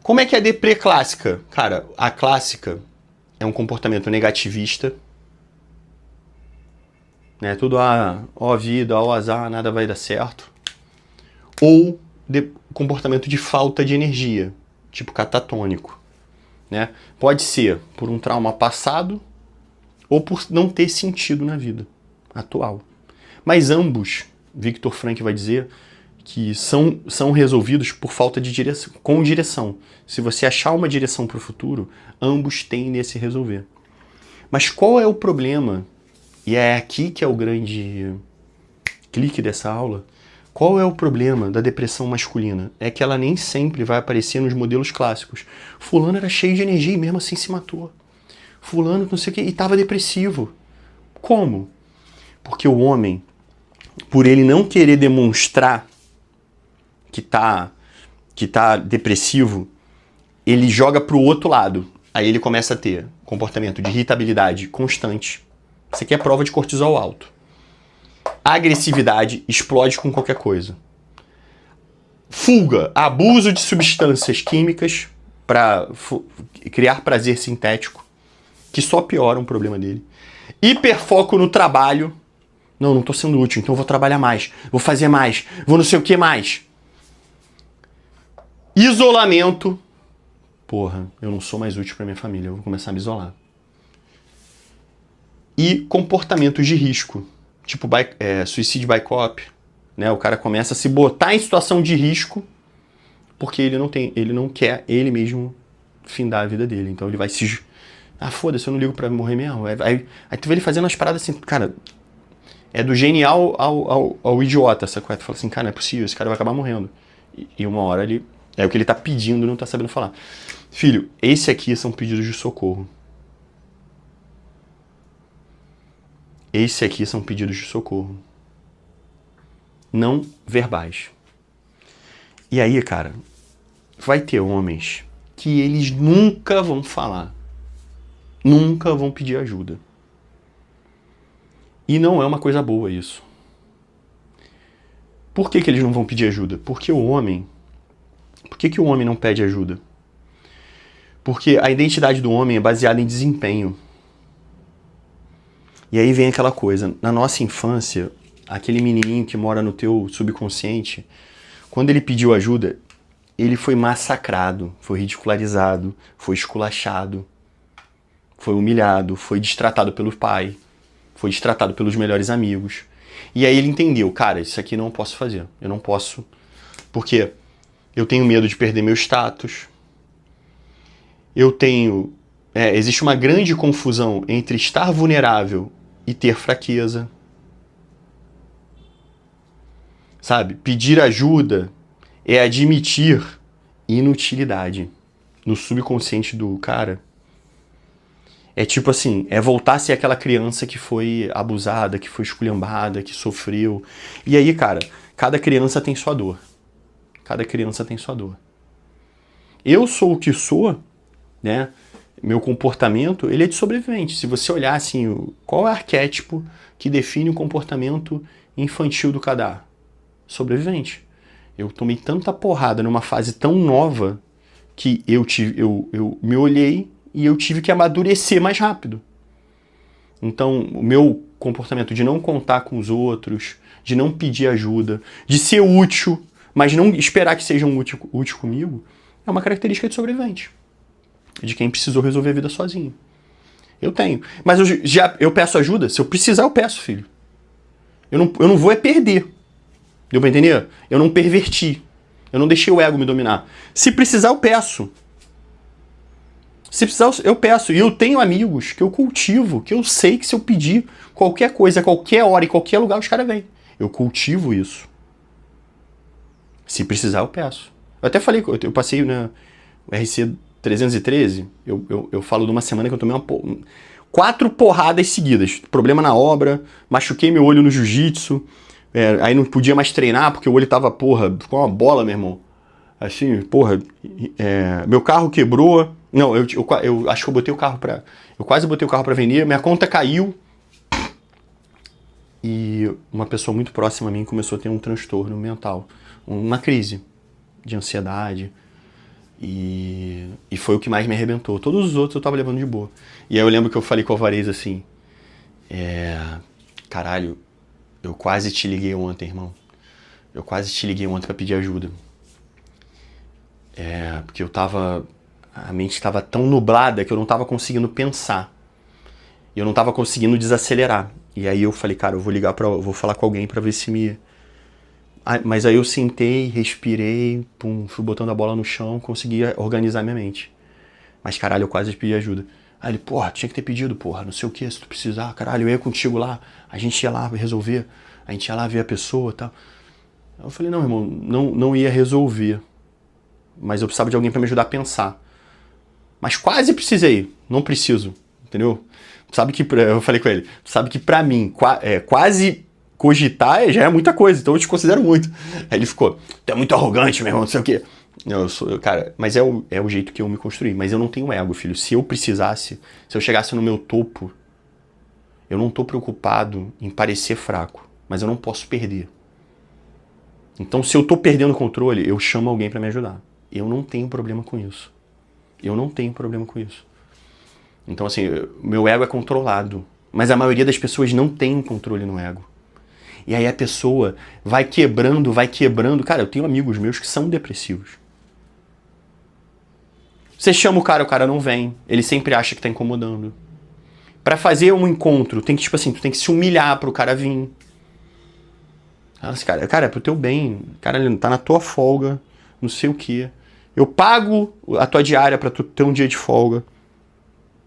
[SPEAKER 1] Como é que é a deprê clássica? Cara, a clássica é um comportamento negativista, né? Tudo, ó vida, ó azar, nada vai dar certo. Ou comportamento de falta de energia, tipo catatônico, né? Pode ser por um trauma passado ou por não ter sentido na vida atual. Mas ambos, Viktor Frankl vai dizer, que são resolvidos por falta de direção, com direção. Se você achar uma direção para o futuro, ambos tendem a se resolver. Mas qual é o problema? E é aqui que é o grande clique dessa aula. Qual é o problema da depressão masculina? É que ela nem sempre vai aparecer nos modelos clássicos. Fulano era cheio de energia e mesmo assim se matou. Fulano não sei o que, e estava depressivo. Como? Porque o homem, por ele não querer demonstrar que tá depressivo, ele joga pro outro lado. Aí ele começa a ter comportamento de irritabilidade constante. Isso aqui é prova de cortisol alto. Agressividade, explode com qualquer coisa. Fuga, abuso de substâncias químicas para criar prazer sintético, que só piora um problema dele. Hiperfoco no trabalho. Não tô sendo útil, então eu vou trabalhar mais, vou fazer mais, vou não sei o que mais. Isolamento. Porra, eu não sou mais útil para minha família, eu vou começar a me isolar. E comportamentos de risco, tipo suicídio by cop, né? O cara começa a se botar em situação de risco porque ele não quer ele mesmo findar a vida dele. Então ele vai se... Ah, foda-se, eu não ligo pra morrer mesmo. Aí tu vê ele fazendo umas paradas assim, cara, é do genial ao idiota, essa coisa. Tu fala assim, cara, não é possível, esse cara vai acabar morrendo. E uma hora ele... É o que ele tá pedindo e não tá sabendo falar. Filho, esse aqui são pedidos de socorro. Esse aqui são pedidos de socorro. Não verbais. E aí, cara, vai ter homens que eles nunca vão falar. Nunca vão pedir ajuda. E não é uma coisa boa isso. Por que eles não vão pedir ajuda? Porque o homem... Por que o homem não pede ajuda? Porque a identidade do homem é baseada em desempenho. E aí vem aquela coisa, na nossa infância, aquele menininho que mora no teu subconsciente, quando ele pediu ajuda, ele foi massacrado, foi ridicularizado, foi esculachado, foi humilhado, foi destratado pelo pai, foi destratado pelos melhores amigos. E aí ele entendeu, cara, isso aqui não posso fazer, eu não posso, porque eu tenho medo de perder meu status, existe uma grande confusão entre estar vulnerável e ter fraqueza. Sabe? Pedir ajuda é admitir inutilidade. No subconsciente do cara, é tipo assim, é voltar a ser aquela criança que foi abusada, que foi esculhambada, que sofreu. E aí, cara, cada criança tem sua dor. Cada criança tem sua dor. Eu sou o que sou, né? Meu comportamento, ele é de sobrevivente. Se você olhar assim, qual é o arquétipo que define o comportamento infantil do Kadar? Sobrevivente. Eu tomei tanta porrada numa fase tão nova que eu me olhei e eu tive que amadurecer mais rápido. Então, o meu comportamento de não contar com os outros, de não pedir ajuda, de ser útil, mas não esperar que sejam útil comigo, é uma característica de sobrevivente. De quem precisou resolver a vida sozinho. Eu tenho. Mas eu peço ajuda? Se eu precisar, eu peço, filho. Eu não vou perder. Deu pra entender? Eu não perverti. Eu não deixei o ego me dominar. Se precisar, eu peço. Se precisar, eu peço. E eu tenho amigos que eu cultivo, que eu sei que se eu pedir qualquer coisa, qualquer hora, em qualquer lugar, os caras vêm. Eu cultivo isso. Se precisar, eu peço. Eu até falei, eu passei na RC 313, eu falo de uma semana que eu tomei 4 porradas seguidas. Problema na obra, machuquei meu olho no jiu-jitsu, aí não podia mais treinar porque o olho tava, ficou uma bola, meu irmão. Assim, meu carro quebrou. Não, eu acho que eu botei o carro pra... Eu quase botei o carro pra vender, minha conta caiu. E uma pessoa muito próxima a mim começou a ter um transtorno mental. Uma crise de ansiedade. E foi o que mais me arrebentou. Todos os outros eu tava levando de boa. E aí eu lembro que eu falei com o Alvarez assim... Caralho, eu quase te liguei ontem, irmão. Eu quase te liguei ontem pra pedir ajuda. Porque a mente estava tão nublada que eu não estava conseguindo pensar. E eu não estava conseguindo desacelerar. E aí eu falei, cara, eu vou falar com alguém pra ver se me... Mas aí eu sentei, respirei, fui botando a bola no chão, consegui organizar minha mente. Mas caralho, eu quase pedi ajuda. Aí ele, tinha que ter pedido, não sei o que, se tu precisar, caralho, eu ia contigo lá, a gente ia lá resolver, a gente ia lá ver a pessoa e tal. Eu falei, não, irmão, não ia resolver. Mas eu precisava de alguém pra me ajudar a pensar. Mas quase precisei, não preciso, entendeu? Eu falei com ele, sabe que pra mim, quase cogitar já é muita coisa, então eu te considero muito. Aí ele ficou, tu é muito arrogante, meu irmão, não sei o quê. Cara, mas é o jeito que eu me construí. Mas eu não tenho ego, filho. Se eu precisasse, se eu chegasse no meu topo, eu não tô preocupado em parecer fraco, mas eu não posso perder. Então, se eu tô perdendo o controle, eu chamo alguém para me ajudar. Eu não tenho problema com isso. Eu não tenho problema com isso. Então, assim, meu ego é controlado. Mas a maioria das pessoas não tem um controle no ego. E aí a pessoa vai quebrando, vai quebrando. Cara, eu tenho amigos meus que são depressivos. Você chama o cara não vem. Ele sempre acha que tá incomodando. Pra fazer um encontro, tem que, tipo assim, tu tem que se humilhar pro cara vir. Cara, é pro teu bem. Cara, ele tá na tua folga, não sei o quê. Eu pago a tua diária pra tu ter um dia de folga.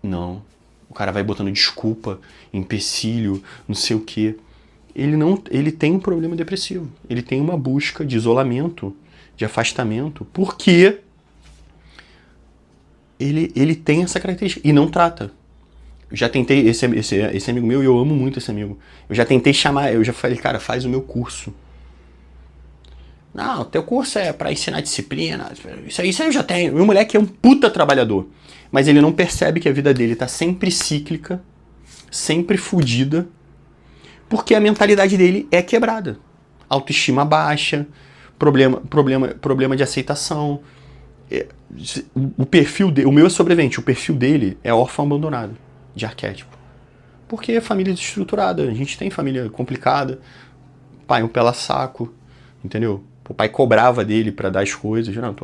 [SPEAKER 1] Não. O cara vai botando desculpa, empecilho, não sei o quê. Ele tem um problema depressivo. Ele tem uma busca de isolamento, de afastamento, porque ele tem essa característica e não trata. Eu já tentei, esse amigo meu, e eu amo muito esse amigo. Eu já tentei chamar, eu já falei, cara, faz o meu curso. Não, o teu curso é pra ensinar disciplina. Isso aí eu já tenho. Meu moleque é um puta trabalhador. Mas ele não percebe que a vida dele tá sempre cíclica, sempre fodida, porque a mentalidade dele é quebrada. Autoestima baixa, problema de aceitação. O perfil dele, o meu é sobrevivente, o perfil dele é órfão abandonado, de arquétipo. Porque é família desestruturada, a gente tem família complicada, pai um pela saco, entendeu? O pai cobrava dele pra dar as coisas, não,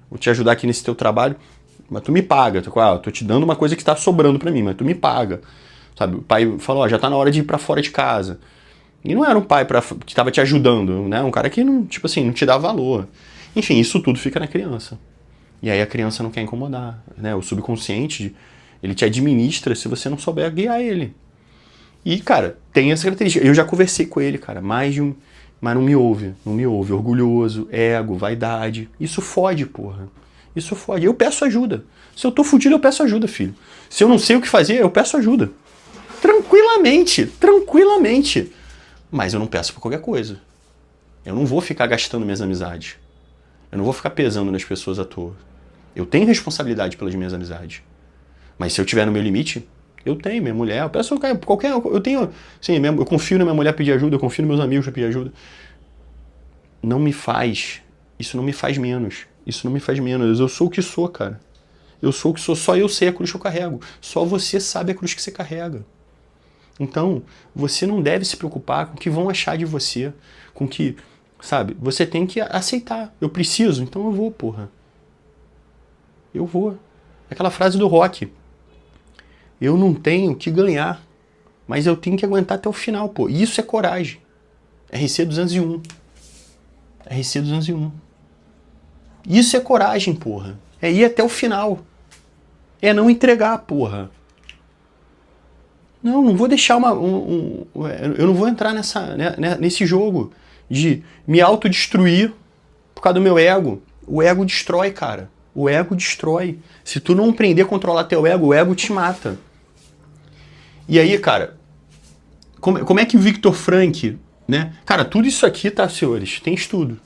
[SPEAKER 1] vou te ajudar aqui nesse teu trabalho, mas tu me paga, tô te dando uma coisa que tá sobrando pra mim, mas tu me paga. Sabe, o pai falou, já tá na hora de ir pra fora de casa. E não era um pai que tava te ajudando, né? Um cara que não, tipo assim, não te dá valor. Enfim, isso tudo fica na criança. E aí a criança não quer incomodar, né? O subconsciente, ele te administra se você não souber guiar ele. E, cara, tem essa característica. Eu já conversei com ele, cara, mas não me ouve. Orgulhoso, ego, vaidade. Isso fode, porra. Isso fode. Eu peço ajuda. Se eu tô fudido, eu peço ajuda, filho. Se eu não sei o que fazer, eu peço ajuda. Tranquilamente. Mas eu não peço por qualquer coisa. Eu não vou ficar gastando minhas amizades. Eu não vou ficar pesando nas pessoas à toa. Eu tenho responsabilidade pelas minhas amizades. Mas se eu tiver no meu limite, eu tenho, minha mulher, eu peço qualquer... Eu tenho... Sim, eu confio na minha mulher pedir ajuda, eu confio nos meus amigos para pedir ajuda. Isso não me faz menos. Isso não me faz menos. Eu sou o que sou, cara. Eu sou o que sou. Só eu sei a cruz que eu carrego. Só você sabe a cruz que você carrega. Então, você não deve se preocupar com o que vão achar de você, com que, sabe, você tem que aceitar. Eu preciso, então eu vou, porra. Eu vou. Aquela frase do Rock. Eu não tenho que ganhar, mas eu tenho que aguentar até o final, pô. E isso é coragem. RC 201. RC 201. Isso é coragem, porra. É ir até o final. É não entregar, porra. Não vou deixar eu não vou entrar nesse jogo de me autodestruir por causa do meu ego. O ego destrói, cara. O ego destrói. Se tu não aprender a controlar teu ego, o ego te mata. E aí, cara, como é que o Viktor Frankl, né? Cara, tudo isso aqui, tá, senhores? Tem estudo.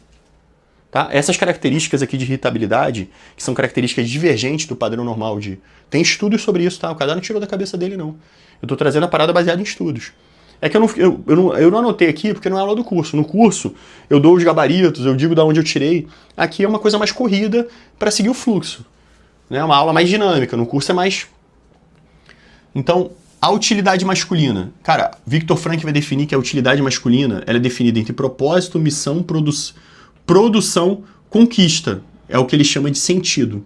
[SPEAKER 1] Tá? Essas características aqui de irritabilidade, que são características divergentes do padrão normal de... Tem estudos sobre isso, tá? O cara não tirou da cabeça dele, não. Eu tô trazendo a parada baseada em estudos. É que eu não anotei aqui porque não é aula do curso. No curso, eu dou os gabaritos, eu digo de onde eu tirei. Aqui é uma coisa mais corrida para seguir o fluxo. É uma aula mais dinâmica, no curso é mais... Então, a utilidade masculina. Cara, Viktor Frankl vai definir que a utilidade masculina ela é definida entre propósito, missão, produção, conquista. É o que ele chama de sentido.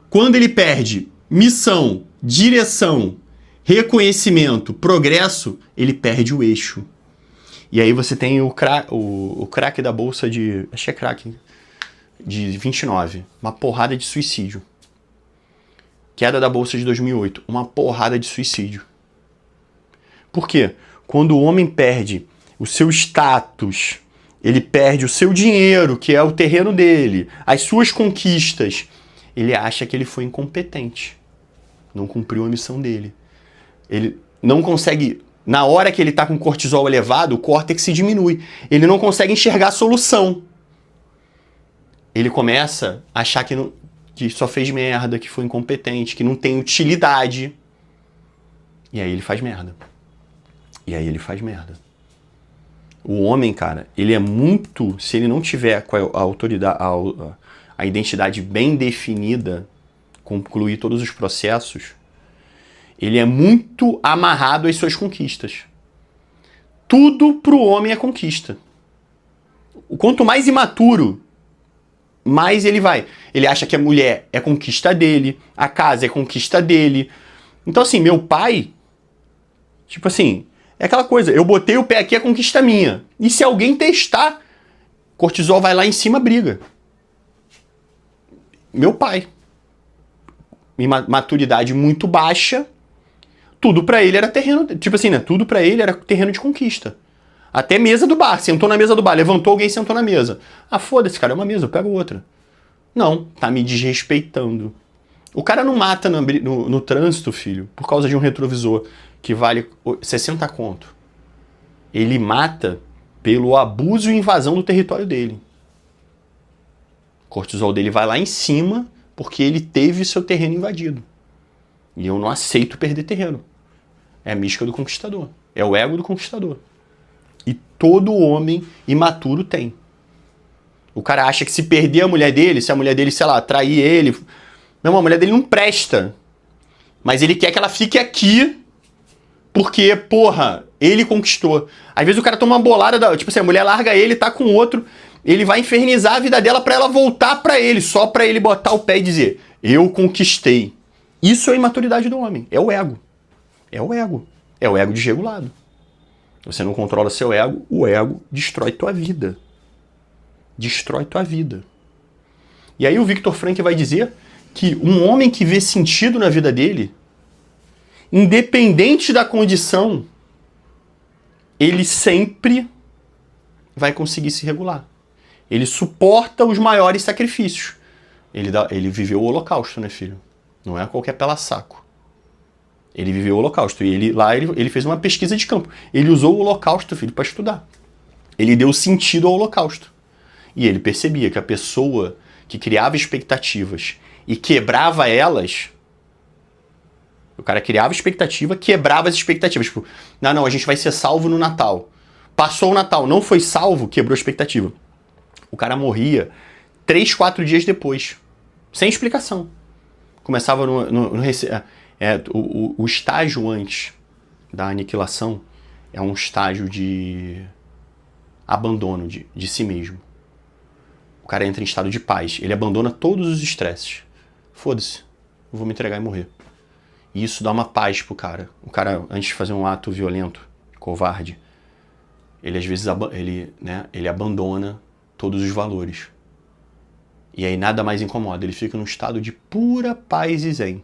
[SPEAKER 1] Quando ele perde missão, direção, reconhecimento, progresso, ele perde o eixo. E aí você tem o crack da bolsa de... Acho que é crack. De 29. Uma porrada de suicídio. Queda da bolsa de 2008. Uma porrada de suicídio. Por quê? Quando o homem perde o seu status, ele perde o seu dinheiro, que é o terreno dele, as suas conquistas, ele acha que ele foi incompetente. Não cumpriu a missão dele. Ele não consegue... Na hora que ele está com cortisol elevado, o córtex se diminui. Ele não consegue enxergar a solução. Ele começa a achar que só fez merda, que foi incompetente, que não tem utilidade. E aí ele faz merda. O homem, cara, ele é muito... Se ele não tiver com a autoridade, a identidade bem definida, concluir todos os processos, ele é muito amarrado às suas conquistas. Tudo pro homem é conquista. O quanto mais imaturo, mais ele vai. Ele acha que a mulher é conquista dele, a casa é conquista dele. Então, assim, meu pai, tipo assim, é aquela coisa, eu botei o pé aqui, é conquista minha. E se alguém testar, cortisol vai lá em cima, briga. Meu pai, maturidade muito baixa, tudo pra ele era terreno, tipo assim, né? Tudo pra ele era terreno de conquista. Até mesa do bar, sentou na mesa do bar, levantou alguém, sentou na mesa. Ah, foda-se, cara, é uma mesa, eu pego outra. Não, tá me desrespeitando. O cara não mata no trânsito, filho, por causa de um retrovisor que vale 60 conto. Ele mata pelo abuso e invasão do território dele. O cortisol dele vai lá em cima porque ele teve seu terreno invadido. E eu não aceito perder terreno. É a mística do conquistador. É o ego do conquistador. E todo homem imaturo tem. O cara acha que se perder a mulher dele, se a mulher dele, sei lá, trair ele... Não, a mulher dele não presta. Mas ele quer que ela fique aqui porque, porra, ele conquistou. Às vezes o cara toma uma bolada, tipo assim, a mulher larga ele, tá com outro, ele vai infernizar a vida dela pra ela voltar pra ele, só pra ele botar o pé e dizer, eu conquistei. Isso é a imaturidade do homem, é o ego. É o ego. É o ego desregulado. Você não controla seu ego, o ego destrói tua vida. Destrói tua vida. E aí o Viktor Frankl vai dizer que um homem que vê sentido na vida dele, independente da condição, ele sempre vai conseguir se regular. Ele suporta os maiores sacrifícios. Ele viveu o Holocausto, né, filho? Não é qualquer pela saco. Ele viveu o Holocausto. E ele fez uma pesquisa de campo. Ele usou o Holocausto, filho, para estudar. Ele deu sentido ao Holocausto. E ele percebia que a pessoa que criava expectativas e quebrava elas... O cara criava expectativa, quebrava as expectativas. Tipo, não, a gente vai ser salvo no Natal. Passou o Natal, não foi salvo, quebrou a expectativa. O cara morria 3, 4 dias depois. Sem explicação. Começava o estágio antes da aniquilação é um estágio de abandono de si mesmo. O cara entra em estado de paz. Ele abandona todos os estresses. Foda-se, eu vou me entregar e morrer. E isso dá uma paz pro cara. O cara, antes de fazer um ato violento, covarde, ele às vezes ele abandona todos os valores. E aí nada mais incomoda. Ele fica num estado de pura paz e zen.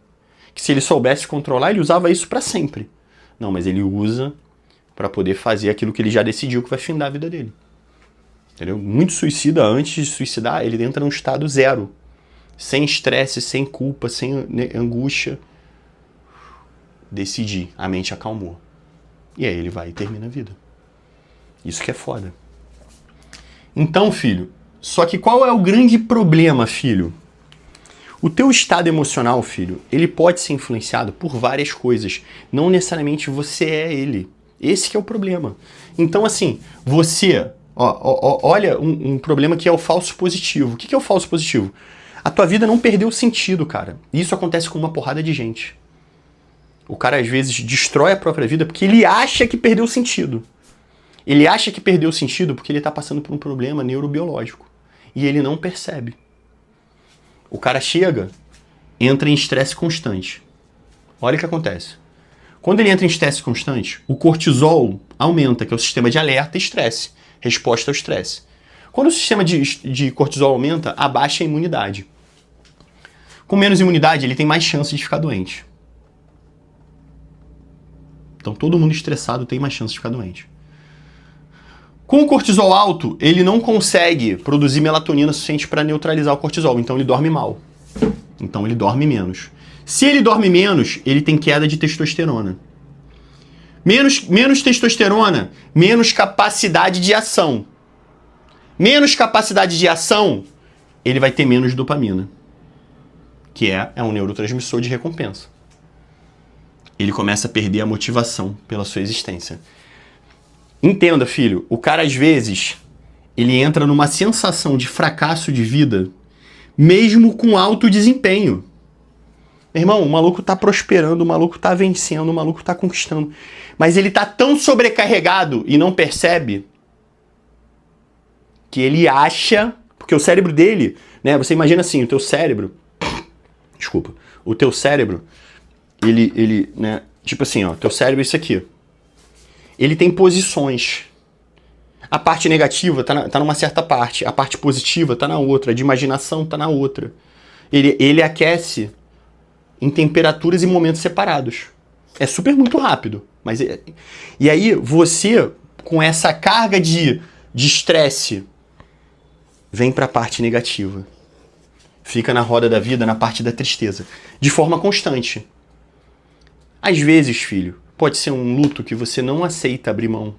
[SPEAKER 1] Que se ele soubesse controlar, ele usava isso pra sempre. Não, mas ele usa pra poder fazer aquilo que ele já decidiu que vai findar a vida dele. Entendeu? Muito suicida, antes de suicidar, ele entra num estado zero. Sem estresse, sem culpa, sem angústia. Decidi, a mente acalmou. E aí ele vai e termina a vida. Isso que é foda. Então, filho, só que qual é o grande problema, filho? O teu estado emocional, filho, ele pode ser influenciado por várias coisas. Não necessariamente você é ele. Esse que é o problema. Então, assim, você... olha um problema que é o falso positivo. O que é o falso positivo? A tua vida não perdeu sentido, cara. Isso acontece com uma porrada de gente. O cara, às vezes, destrói a própria vida porque ele acha que perdeu sentido. Ele acha que perdeu sentido porque ele está passando por um problema neurobiológico. E ele não percebe. O cara chega, entra em estresse constante. Olha o que acontece. Quando ele entra em estresse constante, o cortisol aumenta, que é o sistema de alerta e estresse. Resposta ao estresse. Quando o sistema de cortisol aumenta, abaixa a imunidade. Com menos imunidade, ele tem mais chance de ficar doente. Então todo mundo estressado tem mais chance de ficar doente. Com o cortisol alto, ele não consegue produzir melatonina suficiente para neutralizar o cortisol, então ele dorme mal. Então ele dorme menos. Se ele dorme menos, ele tem queda de testosterona. Menos testosterona, menos capacidade de ação. Menos capacidade de ação, ele vai ter menos dopamina, que é um neurotransmissor de recompensa. Ele começa a perder a motivação pela sua existência. Entenda, filho, o cara às vezes, ele entra numa sensação de fracasso de vida, mesmo com alto desempenho. Meu irmão, o maluco tá prosperando, o maluco tá vencendo, o maluco tá conquistando. Mas ele tá tão sobrecarregado e não percebe que ele acha... Porque o cérebro dele, né? Você imagina assim, o teu cérebro... Desculpa. O teu cérebro, ele, né? Tipo assim, ó, teu cérebro é isso aqui. Ele tem posições. A parte negativa tá numa certa parte, a parte positiva tá na outra, a de imaginação tá na outra. Ele aquece em temperaturas e momentos separados. É super muito rápido. E aí você, com essa carga de estresse, vem para a parte negativa. Fica na roda da vida, na parte da tristeza. De forma constante. Às vezes, filho, pode ser um luto que você não aceita abrir mão.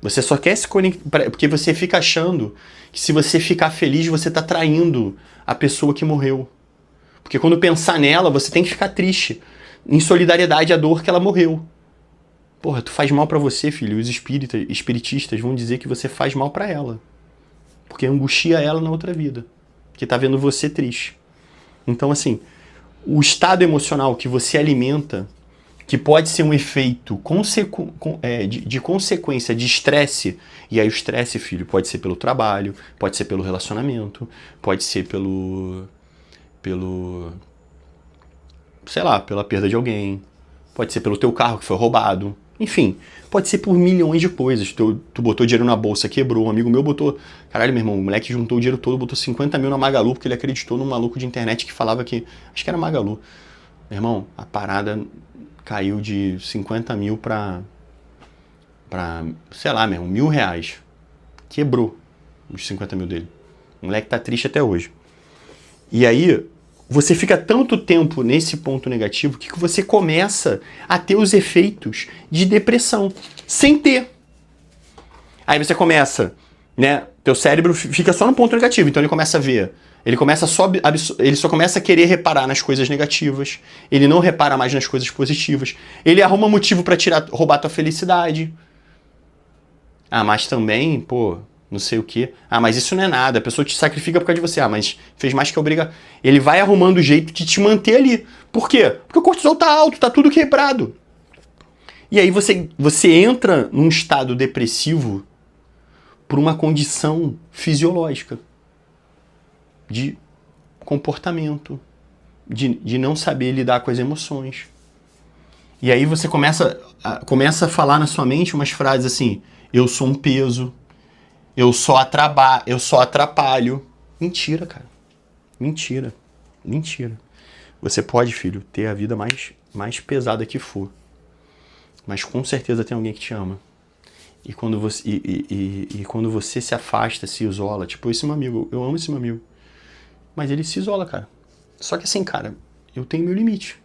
[SPEAKER 1] Você só quer se conectar, porque você fica achando que se você ficar feliz, você tá traindo a pessoa que morreu. Porque quando pensar nela, você tem que ficar triste, em solidariedade à dor que ela morreu. Porra, tu faz mal pra você, filho. Os espiritistas vão dizer que você faz mal pra ela. Porque angustia ela na outra vida. Que tá vendo você triste. Então, assim, o estado emocional que você alimenta, que pode ser um efeito de consequência de estresse, e aí o estresse, filho, pode ser pelo trabalho, pode ser pelo relacionamento, pode ser sei lá, pela perda de alguém, pode ser pelo teu carro que foi roubado, enfim, pode ser por milhões de coisas. Tu botou dinheiro na bolsa, quebrou, um amigo meu botou, caralho, meu irmão, o moleque juntou o dinheiro todo, botou 50 mil na Magalu, porque ele acreditou num maluco de internet que falava que, acho que era Magalu. Meu irmão, a parada caiu de 50 mil pra sei lá, meu irmão, R$1.000. Quebrou os 50 mil dele. O moleque tá triste até hoje. E aí, você fica tanto tempo nesse ponto negativo que você começa a ter os efeitos de depressão, sem ter. Aí você começa, né? Teu cérebro fica só no ponto negativo, então ele começa a ver. Ele só começa a querer reparar nas coisas negativas, ele não repara mais nas coisas positivas, ele arruma motivo pra roubar tua felicidade. Ah, mas também, pô, não sei o quê. Ah, mas isso não é nada, a pessoa te sacrifica por causa de você. Ah, mas fez mais que obrigar. Ele vai arrumando o jeito de te manter ali. Por quê? Porque o cortisol tá alto, tá tudo quebrado. E aí você entra num estado depressivo por uma condição fisiológica. De comportamento. De não saber lidar com as emoções. E aí você começa a falar na sua mente umas frases assim: eu sou um peso, eu só atrapalho. Mentira, cara. Mentira. Você pode, filho, ter a vida mais pesada que for. Mas com certeza tem alguém que te ama. E quando você se afasta, se isola, tipo, esse meu amigo, eu amo esse meu amigo. Mas ele se isola, cara. Só que assim, cara, eu tenho meu limite.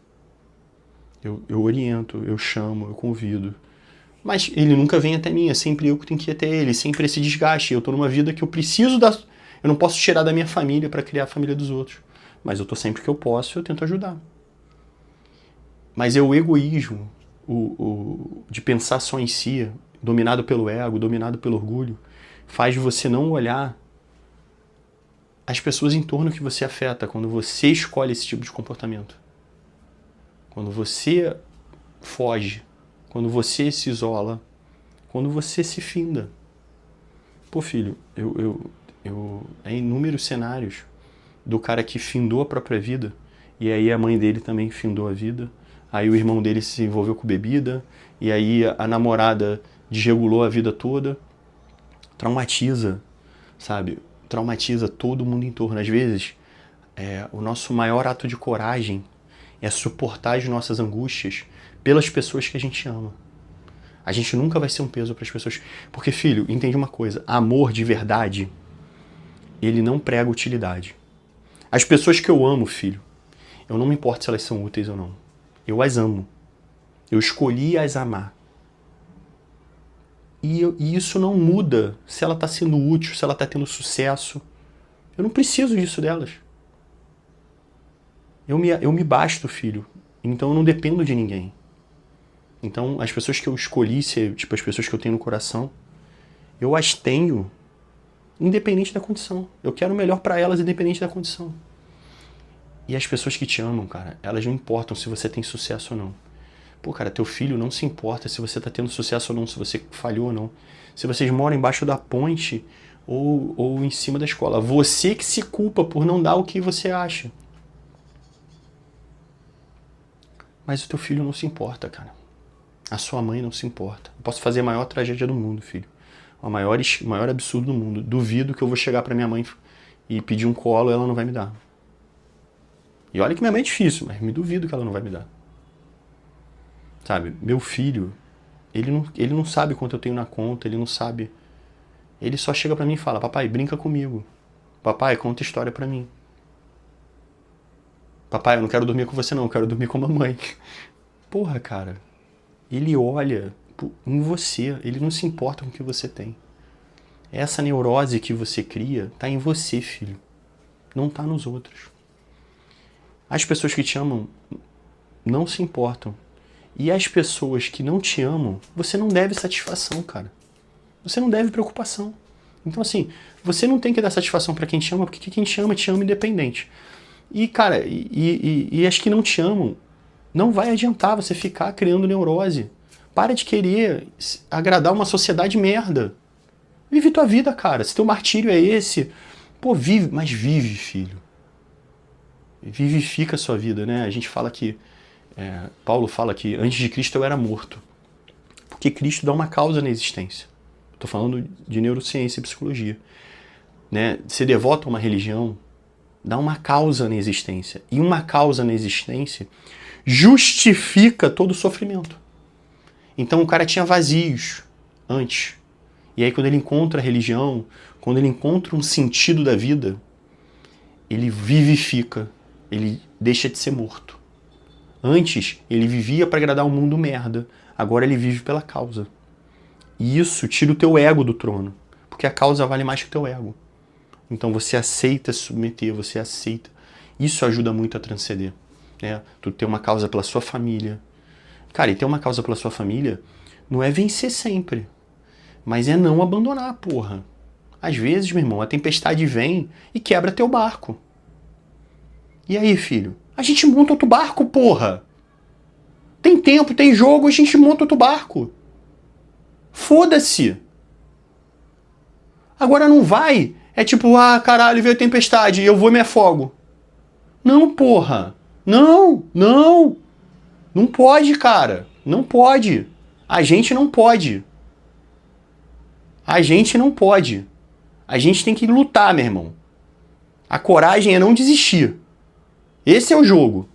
[SPEAKER 1] Eu oriento, eu chamo, eu convido. Mas ele nunca vem até mim, é sempre eu que tenho que ir até ele, sempre esse desgaste. Eu tô numa vida que eu preciso eu não posso tirar da minha família para criar a família dos outros. Mas eu tô sempre que eu posso, eu tento ajudar. Mas é o egoísmo, de pensar só em si, dominado pelo ego, dominado pelo orgulho, faz você não olhar as pessoas em torno que você afeta quando você escolhe esse tipo de comportamento. Quando você foge, quando você se isola, quando você se finda. Pô, filho, é inúmeros cenários do cara que findou a própria vida, e aí a mãe dele também findou a vida, aí o irmão dele se envolveu com bebida, e aí a namorada desregulou a vida toda. Traumatiza, sabe? Traumatiza todo mundo em torno. Às vezes, o nosso maior ato de coragem é suportar as nossas angústias pelas pessoas que a gente ama. A gente nunca vai ser um peso para as pessoas. Porque, filho, entende uma coisa. Amor de verdade, ele não prega utilidade. As pessoas que eu amo, filho, eu não me importo se elas são úteis ou não. Eu as amo. Eu escolhi as amar. E isso não muda se ela está sendo útil, se ela está tendo sucesso. Eu não preciso disso delas. Eu me basto, filho. Então eu não dependo de ninguém. Então, as pessoas que eu escolhi ser, tipo, as pessoas que eu tenho no coração, eu as tenho independente da condição. Eu quero o melhor pra elas independente da condição. E as pessoas que te amam, cara, elas não importam se você tem sucesso ou não. Pô, cara, teu filho não se importa se você tá tendo sucesso ou não, se você falhou ou não. Se vocês moram embaixo da ponte ou em cima da escola. Você que se culpa por não dar o que você acha. Mas o teu filho não se importa, cara. A sua mãe não se importa. Eu posso fazer a maior tragédia do mundo, filho. O maior absurdo do mundo. Duvido que eu vou chegar pra minha mãe e pedir um colo e ela não vai me dar. E olha que minha mãe é difícil, mas me duvido que ela não vai me dar. Sabe, meu filho, ele não sabe quanto eu tenho na conta, ele não sabe. Ele só chega pra mim e fala, papai, brinca comigo. Papai, conta história pra mim. Papai, eu não quero dormir com você não, eu quero dormir com a mamãe. Porra, cara, ele olha em você, ele não se importa com o que você tem. Essa neurose que você cria tá em você, filho. Não tá nos outros. As pessoas que te amam não se importam. E as pessoas que não te amam, você não deve satisfação, cara. Você não deve preocupação. Então, assim, você não tem que dar satisfação pra quem te ama, porque quem te ama independente. E, cara, e as que não te amam, não vai adiantar você ficar criando neurose. Para de querer agradar uma sociedade merda. Vive tua vida, cara. Se teu martírio é esse, pô, vive, mas vive, filho. Vivifica a sua vida, né? A gente fala que, Paulo fala que antes de Cristo eu era morto. Porque Cristo dá uma causa na existência. Estou falando de neurociência e psicologia. Né? Ser devoto a uma religião dá uma causa na existência. E uma causa na existência justifica todo o sofrimento. Então o cara tinha vazios antes. E aí quando ele encontra a religião, quando ele encontra um sentido da vida, ele vivifica, ele deixa de ser morto. Antes, ele vivia para agradar um mundo merda. Agora ele vive pela causa. E isso tira o teu ego do trono. Porque a causa vale mais que o teu ego. Então você aceita se submeter, você aceita. Isso ajuda muito a transcender. Né? Tu ter uma causa pela sua família. Cara, e ter uma causa pela sua família não é vencer sempre. Mas é não abandonar, porra. Às vezes, meu irmão, a tempestade vem e quebra teu barco. E aí, filho? A gente monta outro barco, porra. Tem tempo, tem jogo, a gente monta outro barco. Foda-se. Agora não vai. É tipo, caralho, veio a tempestade, eu vou e me afogo. Não, porra. Não, não. Não pode, cara. Não pode. A gente não pode. A gente não pode. A gente tem que lutar, meu irmão. A coragem é não desistir. Esse é o jogo.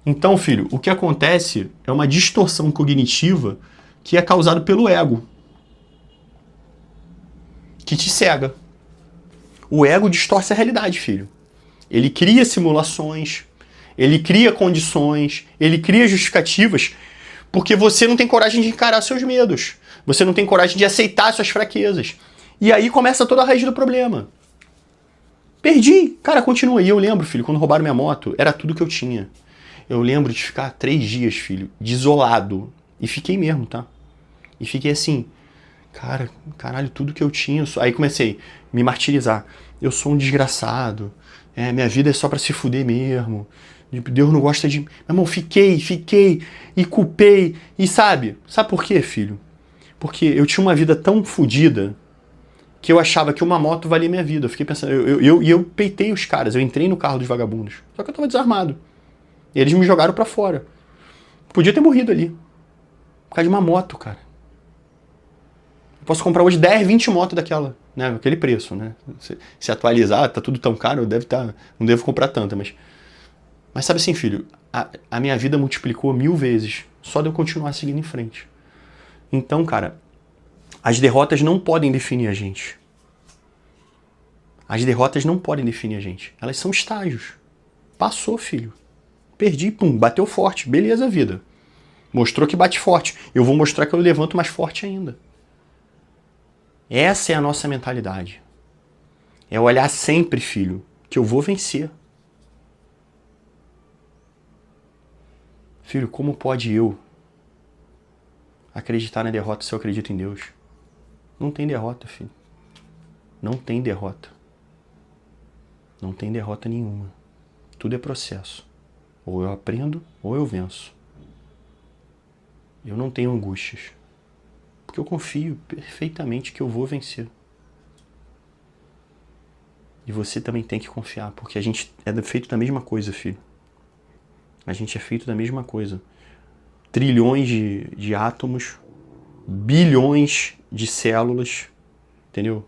[SPEAKER 1] Então, filho, o que acontece é uma distorção cognitiva que é causada pelo ego, que te cega. O ego distorce a realidade, filho. Ele cria simulações, ele cria condições, ele cria justificativas, porque você não tem coragem de encarar seus medos. Você não tem coragem de aceitar suas fraquezas. E aí começa toda a raiz do problema. Perdi. Cara, continua. E eu lembro, filho, quando roubaram minha moto, era tudo que eu tinha. Eu lembro de ficar 3 dias, filho, desolado. E fiquei mesmo, tá? E fiquei assim, caralho, tudo que eu tinha. Aí comecei a me martirizar. Eu sou um desgraçado. Minha vida é só pra se fuder mesmo. Deus não gosta de... Meu irmão, fiquei. E culpei. E sabe por quê, filho? Porque eu tinha uma vida tão fodida que eu achava que uma moto valia minha vida. Eu fiquei pensando... Eu peitei os caras. Eu entrei no carro dos vagabundos. Só que eu tava desarmado. E eles me jogaram pra fora. Podia ter morrido ali. Por causa de uma moto, cara. Eu posso comprar hoje 10, 20 motos daquela, né? Aquele preço, né? Se atualizar, tá tudo tão caro, não devo comprar tanta, mas sabe assim, filho, a minha vida multiplicou 1000 vezes só de eu continuar seguindo em frente. Então, cara, as derrotas não podem definir a gente. As derrotas não podem definir a gente. Elas são estágios. Passou, filho. Perdi, pum, bateu forte. Beleza, vida. Mostrou que bate forte. Eu vou mostrar que eu levanto mais forte ainda. Essa é a nossa mentalidade. É olhar sempre, filho, que eu vou vencer. Filho, como pode eu, acreditar na derrota se eu acredito em Deus. Não tem derrota, filho. Não tem derrota. Não tem derrota nenhuma. Tudo é processo. Ou eu aprendo, ou eu venço. Eu não tenho angústias. Porque eu confio perfeitamente que eu vou vencer. E você também tem que confiar, porque a gente é feito da mesma coisa, filho. A gente é feito da mesma coisa. Trilhões de átomos, bilhões de células, entendeu?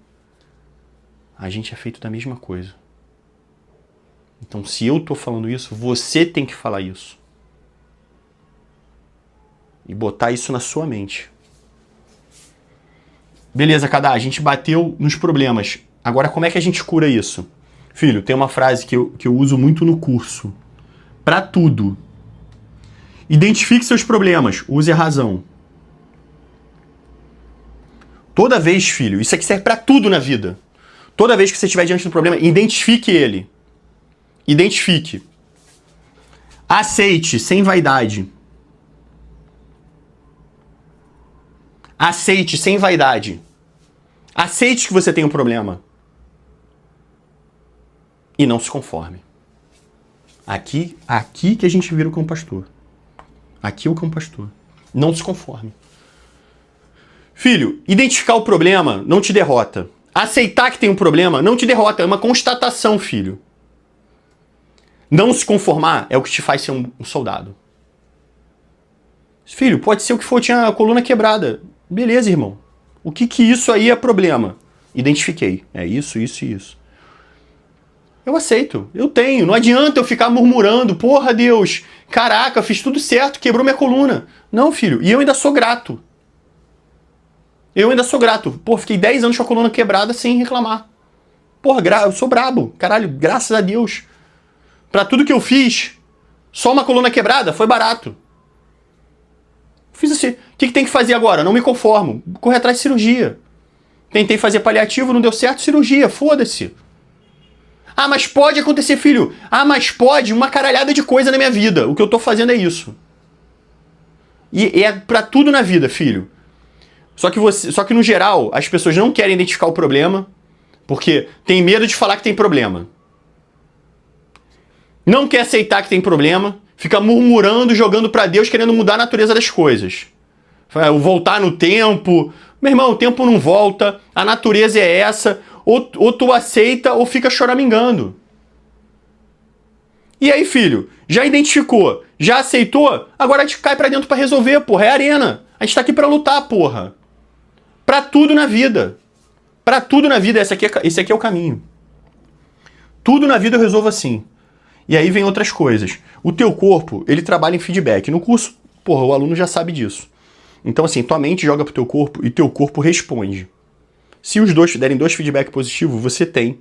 [SPEAKER 1] A gente é feito da mesma coisa. Então, se eu tô falando isso, você tem que falar isso. E botar isso na sua mente. Beleza, Kadá, a gente bateu nos problemas. Agora, como é que a gente cura isso? Filho, tem uma frase que eu uso muito no curso. Pra tudo. Identifique seus problemas. Use a razão. Toda vez, filho, isso aqui serve pra tudo na vida. Toda vez que você estiver diante do problema, identifique ele. Identifique. Aceite, sem vaidade. Aceite, sem vaidade. Aceite que você tem um problema. E não se conforme. Aqui que a gente vira o cão pastor. Aqui é o cão pastor. Não se conforme. Filho, identificar o problema não te derrota. Aceitar que tem um problema não te derrota. É uma constatação, filho. Não se conformar é o que te faz ser um soldado. Filho, pode ser o que for, tinha a coluna quebrada. Beleza, irmão. O que isso aí é problema? Identifiquei. É isso, isso e isso. Eu aceito. Eu tenho. Não adianta eu ficar murmurando. Porra, Deus. Caraca, fiz tudo certo. Quebrou minha coluna. Não, filho. E eu ainda sou grato. Eu ainda sou grato. Pô, fiquei 10 anos com a coluna quebrada sem reclamar. Porra, eu sou brabo. Caralho, graças a Deus. Pra tudo que eu fiz, só uma coluna quebrada foi barato. Fiz assim. O que tem que fazer agora? Não me conformo. Correr atrás de cirurgia. Tentei fazer paliativo, não deu certo, cirurgia. Foda-se. Ah, mas pode acontecer, filho. Ah, mas pode uma caralhada de coisa na minha vida. O que eu tô fazendo é isso. E é pra tudo na vida, filho. Só que no geral, as pessoas não querem identificar o problema porque tem medo de falar que tem problema. Não quer aceitar que tem problema, fica murmurando, jogando pra Deus, querendo mudar a natureza das coisas. Voltar no tempo. Meu irmão, o tempo não volta, a natureza é essa, ou tu aceita ou fica choramingando. E aí, filho, já identificou, já aceitou, agora a gente cai pra dentro pra resolver, porra, é arena. A gente tá aqui pra lutar, porra. Pra tudo na vida. Pra tudo na vida, esse aqui é o caminho. Tudo na vida eu resolvo assim. E aí vem outras coisas. O teu corpo, ele trabalha em feedback. No curso, porra, o aluno já sabe disso. Então, assim, tua mente joga pro teu corpo e teu corpo responde. Se os dois derem dois feedback positivos, você tem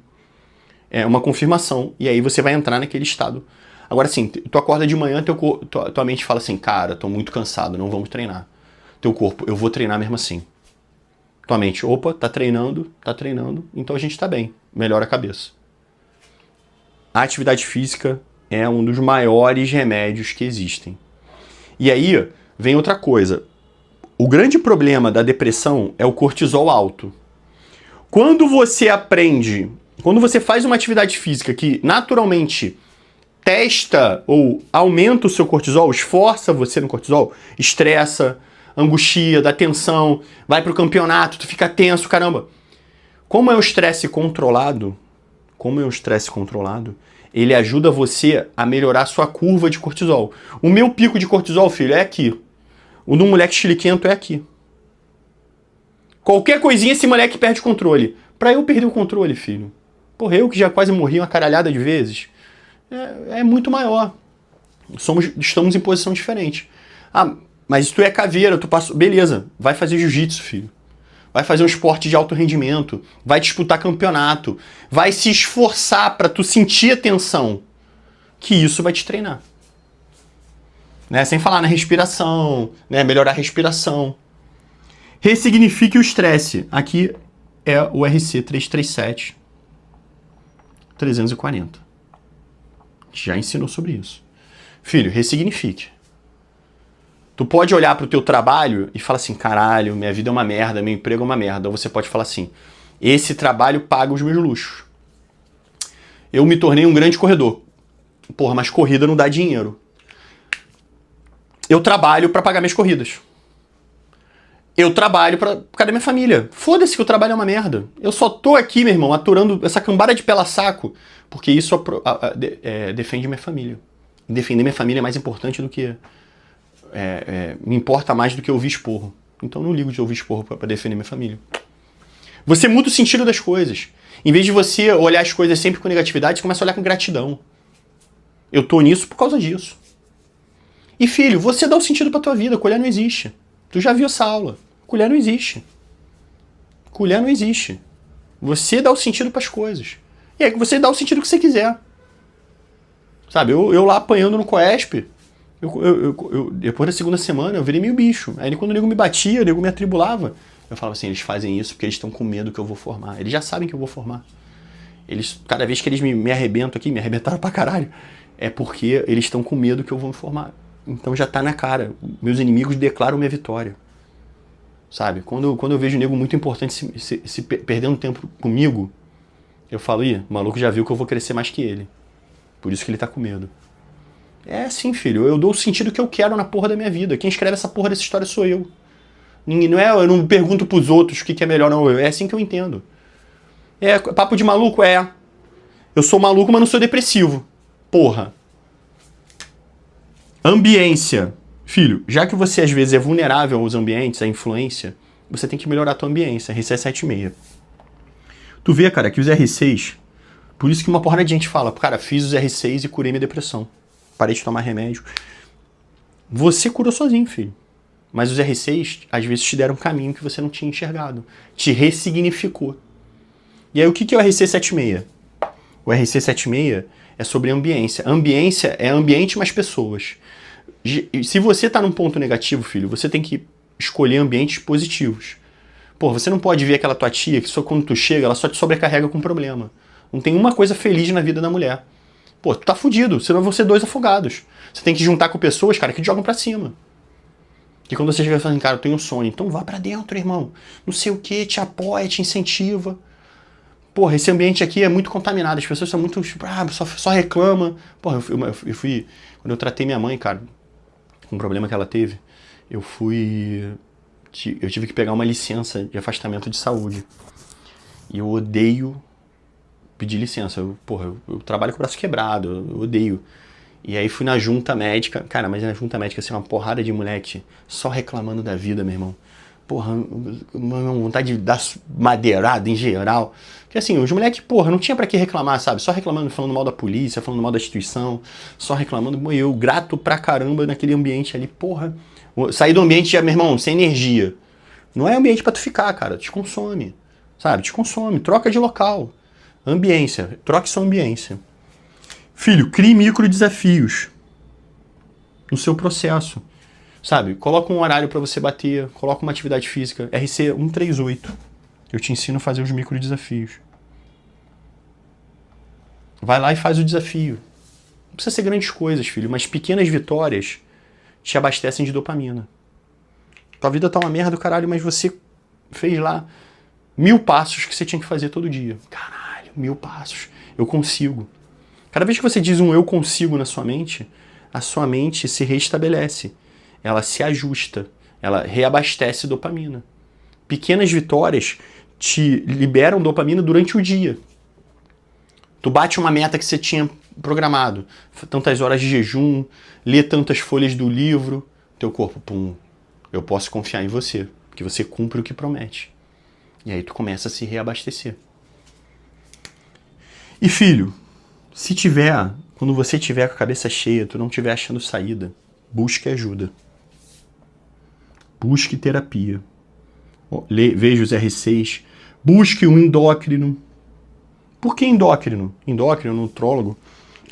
[SPEAKER 1] uma confirmação. E aí você vai entrar naquele estado. Agora, assim, tu acorda de manhã, tua mente fala assim, cara, tô muito cansado, não vamos treinar. Teu corpo, eu vou treinar mesmo assim. Tua mente, opa, tá treinando, então a gente tá bem. Melhora a cabeça. A atividade física é um dos maiores remédios que existem. E aí vem outra coisa. O grande problema da depressão é o cortisol alto. Quando você faz uma atividade física que naturalmente testa ou aumenta o seu cortisol, esforça você no cortisol, estressa, angustia, dá tensão, vai pro campeonato, tu fica tenso, caramba. Como é um estresse controlado, ele ajuda você a melhorar a sua curva de cortisol. O meu pico de cortisol, filho, é aqui. O do moleque chiliquento é aqui. Qualquer coisinha, esse moleque perde o controle. Pra eu perder o controle, filho, porra, eu que já quase morri uma caralhada de vezes, é muito maior. Estamos em posição diferente. Ah, mas tu é caveira, tu passou... Beleza, vai fazer jiu-jitsu, filho. Vai fazer um esporte de alto rendimento, vai disputar campeonato, vai se esforçar pra tu sentir a tensão, que isso vai te treinar. Né? Sem falar na respiração, né? Melhorar a respiração. Ressignifique o estresse. Aqui é o RC 337 340. Já ensinou sobre isso. Filho, ressignifique. Tu pode olhar pro teu trabalho e falar assim, caralho, minha vida é uma merda, meu emprego é uma merda. Ou você pode falar assim, esse trabalho paga os meus luxos. Eu me tornei um grande corredor. Porra, mas corrida não dá dinheiro. Eu trabalho pra pagar minhas corridas. Eu trabalho pra cadê minha família? Foda-se que o trabalho é uma merda. Eu só tô aqui, meu irmão, aturando essa cambada de pela saco, porque isso defende minha família. E defender minha família é mais importante do que... me importa mais do que ouvir esporro. Então eu não ligo de ouvir esporro pra defender minha família. Você muda o sentido das coisas. Em vez de você olhar as coisas sempre com negatividade, você começa a olhar com gratidão. Eu tô nisso por causa disso. E filho, você dá o sentido pra tua vida. Colher não existe. Tu já viu essa aula. Colher não existe. Colher não existe. Você dá o sentido pras coisas. E aí você dá o sentido que você quiser. Sabe, eu lá apanhando no Coesp, depois da segunda semana, eu virei meio bicho. Aí quando o nego me batia, o nego me atribulava, eu falava assim, eles fazem isso porque eles estão com medo que eu vou formar. Eles já sabem que eu vou formar. Cada vez que eles me arrebentam aqui, me arrebentaram pra caralho, é porque eles estão com medo que eu vou me formar. Então já tá na cara. Meus inimigos declaram minha vitória. Sabe? Quando eu vejo um nego muito importante se perdendo tempo comigo, eu falo, ih, o maluco já viu que eu vou crescer mais que ele. Por isso que ele tá com medo. É assim, filho. Eu dou o sentido que eu quero na porra da minha vida. Quem escreve essa porra dessa história sou eu. Eu não pergunto pros outros o que é melhor, não. É assim que eu entendo. Papo de maluco? Eu sou maluco, mas não sou depressivo. Porra. Ambiência. Filho, já que você às vezes é vulnerável aos ambientes, à influência, você tem que melhorar a tua ambiência. R6 7,5. Tu vê, cara, que os R6... Por isso que uma porrada de gente fala, cara, fiz os R6 e curei minha depressão. Parei de tomar remédio. Você curou sozinho, filho. Mas os R6, às vezes, te deram um caminho que você não tinha enxergado. Te ressignificou. E aí, o que é o RC 76? O RC 76 é sobre ambiência. Ambiência é ambiente mais pessoas. Se você está num ponto negativo, filho, você tem que escolher ambientes positivos. Pô, você não pode ver aquela tua tia que só quando tu chega, ela só te sobrecarrega com problema. Não tem uma coisa feliz na vida da mulher. Pô, tu tá fudido, senão vão ser dois afogados. Você tem que juntar com pessoas, cara, que te jogam pra cima. Que quando você chega e fala assim, cara, eu tenho um sonho, então vá pra dentro, irmão. Não sei o que, te apoia, te incentiva. Porra, esse ambiente aqui é muito contaminado, as pessoas são muito, tipo, só reclama. Porra, eu fui, quando eu tratei minha mãe, cara, com um problema que ela teve, eu tive que pegar uma licença de afastamento de saúde. E eu odeio pedir licença. Eu trabalho com o braço quebrado, eu odeio. E aí fui na junta médica, cara, mas na junta médica, assim, uma porrada de moleque só reclamando da vida, meu irmão. Porra, uma vontade de dar madeirada em geral. Porque assim, os moleques, porra, não tinha pra que reclamar, sabe? Só reclamando, falando mal da polícia, falando mal da instituição, só reclamando. Eu grato pra caramba naquele ambiente ali, porra. Sair do ambiente, meu irmão, sem energia. Não é ambiente pra tu ficar, cara, te consome, sabe? Te consome, troca de local. Ambiência, troque sua ambiência. Filho, crie micro desafios no seu processo, sabe? Coloca um horário para você bater, coloca uma atividade física, RC 138. Eu te ensino a fazer os micro desafios. Vai lá e faz o desafio. Não precisa ser grandes coisas, filho, mas pequenas vitórias te abastecem de dopamina. Tua vida tá uma merda, caralho, mas você fez lá 1000 passos que você tinha que fazer todo dia. Caralho, 1000 passos. Eu consigo. Cada vez que você diz um eu consigo na sua mente, a sua mente se restabelece. Ela se ajusta. Ela reabastece dopamina. Pequenas vitórias te liberam dopamina durante o dia. Tu bate uma meta que você tinha programado. Tantas horas de jejum, lê tantas folhas do livro. Teu corpo, pum, eu posso confiar em você. Porque você cumpre o que promete. E aí tu começa a se reabastecer. E filho, quando você tiver com a cabeça cheia, tu não estiver achando saída, busque ajuda. Busque terapia. Veja os R6. Busque um endócrino. Por que endócrino? Endócrino, nutrólogo.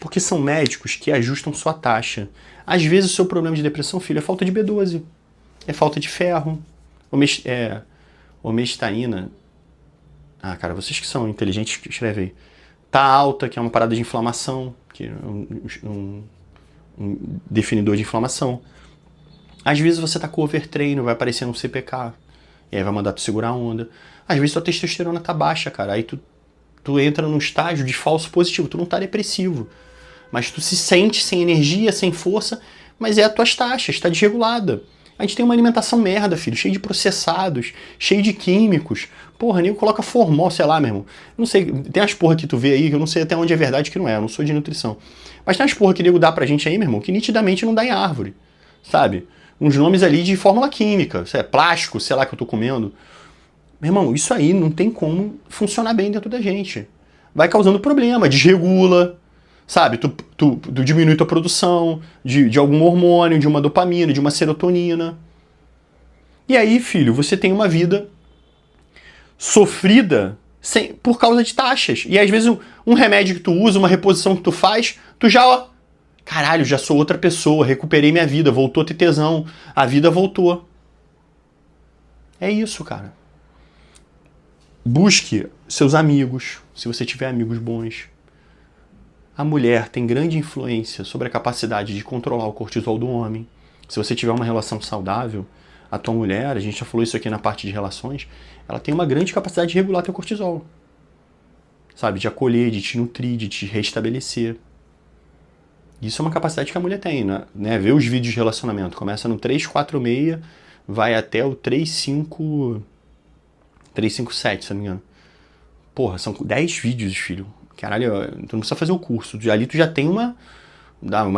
[SPEAKER 1] Porque são médicos que ajustam sua taxa. Às vezes o seu problema de depressão, filho, é falta de B12. É falta de ferro. Homestaína. Ah, cara, vocês que são inteligentes, escreve aí. Tá alta, que é uma parada de inflamação, que é um definidor de inflamação. Às vezes você tá com overtreino, vai aparecendo um CPK, e aí vai mandar tu segurar a onda. Às vezes tua testosterona tá baixa, cara, aí tu entra num estágio de falso positivo, tu não tá depressivo, mas tu se sente sem energia, sem força, mas é as tuas taxas, tá desregulada. A gente tem uma alimentação merda, filho, cheio de processados, cheio de químicos. Porra, nego coloca formol, sei lá, meu irmão. Não sei, tem as porra que tu vê aí, que eu não sei até onde é verdade que não é, eu não sou de nutrição. Mas tem as porra que nego dá pra gente aí, meu irmão, que nitidamente não dá em árvore, sabe? Uns nomes ali de fórmula química, sei lá, plástico, sei lá, que eu tô comendo. Meu irmão, isso aí não tem como funcionar bem dentro da gente. Vai causando problema, desregula, sabe? Tu diminui tua produção de algum hormônio, de uma dopamina, de uma serotonina. E aí, filho, você tem uma vida sofrida por causa de taxas. E às vezes um remédio que tu usa, uma reposição que tu faz, tu já, ó, caralho, já sou outra pessoa, recuperei minha vida, voltou a ter tesão, a vida voltou. É isso, cara. Busque seus amigos, se você tiver amigos bons. A mulher tem grande influência sobre a capacidade de controlar o cortisol do homem. Se você tiver uma relação saudável, a tua mulher, a gente já falou isso aqui na parte de relações, ela tem uma grande capacidade de regular teu cortisol. Sabe? De acolher, de te nutrir, de te restabelecer. Isso é uma capacidade que a mulher tem, né? Vê os vídeos de relacionamento. Começa no 346, vai até o 357, se não me engano. Porra, são 10 vídeos, filho. Caralho, tu não precisa fazer o curso. Ali tu já tem uma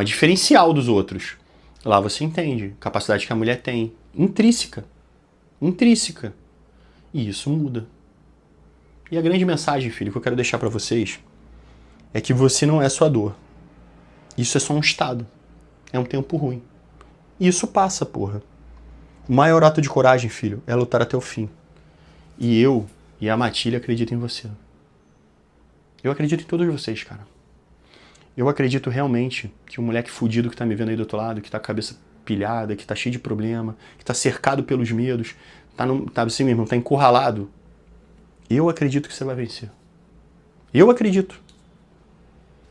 [SPEAKER 1] diferencial dos outros. Lá você entende. Capacidade que a mulher tem. Intrínseca. Intrínseca. E isso muda. E a grande mensagem, filho, que eu quero deixar pra vocês é que você não é sua dor. Isso é só um estado. É um tempo ruim. E isso passa, porra. O maior ato de coragem, filho, é lutar até o fim. E eu e a Matilha acreditam em você. Eu acredito em todos vocês, cara. Eu acredito realmente que o moleque fudido que tá me vendo aí do outro lado, que tá com a cabeça pilhada, que tá cheio de problema, que tá cercado pelos medos, tá assim mesmo, tá encurralado. Eu acredito que você vai vencer. Eu acredito.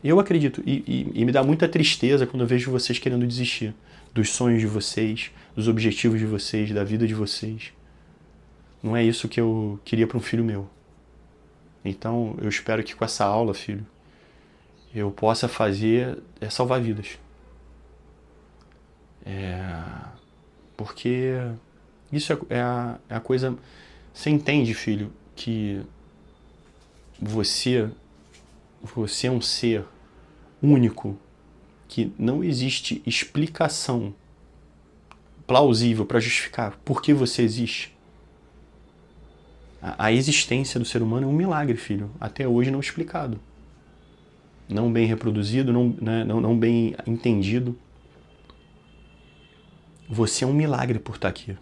[SPEAKER 1] Eu acredito. E me dá muita tristeza quando eu vejo vocês querendo desistir dos sonhos de vocês, dos objetivos de vocês, da vida de vocês. Não é isso que eu queria para um filho meu. Então, eu espero que com essa aula, filho, eu possa salvar vidas. Porque isso é a coisa... Você entende, filho, que você é um ser único, que não existe explicação plausível para justificar por que você existe. A existência do ser humano é um milagre, filho, até hoje não explicado. Não bem reproduzido, não bem entendido. Você é um milagre por estar aqui.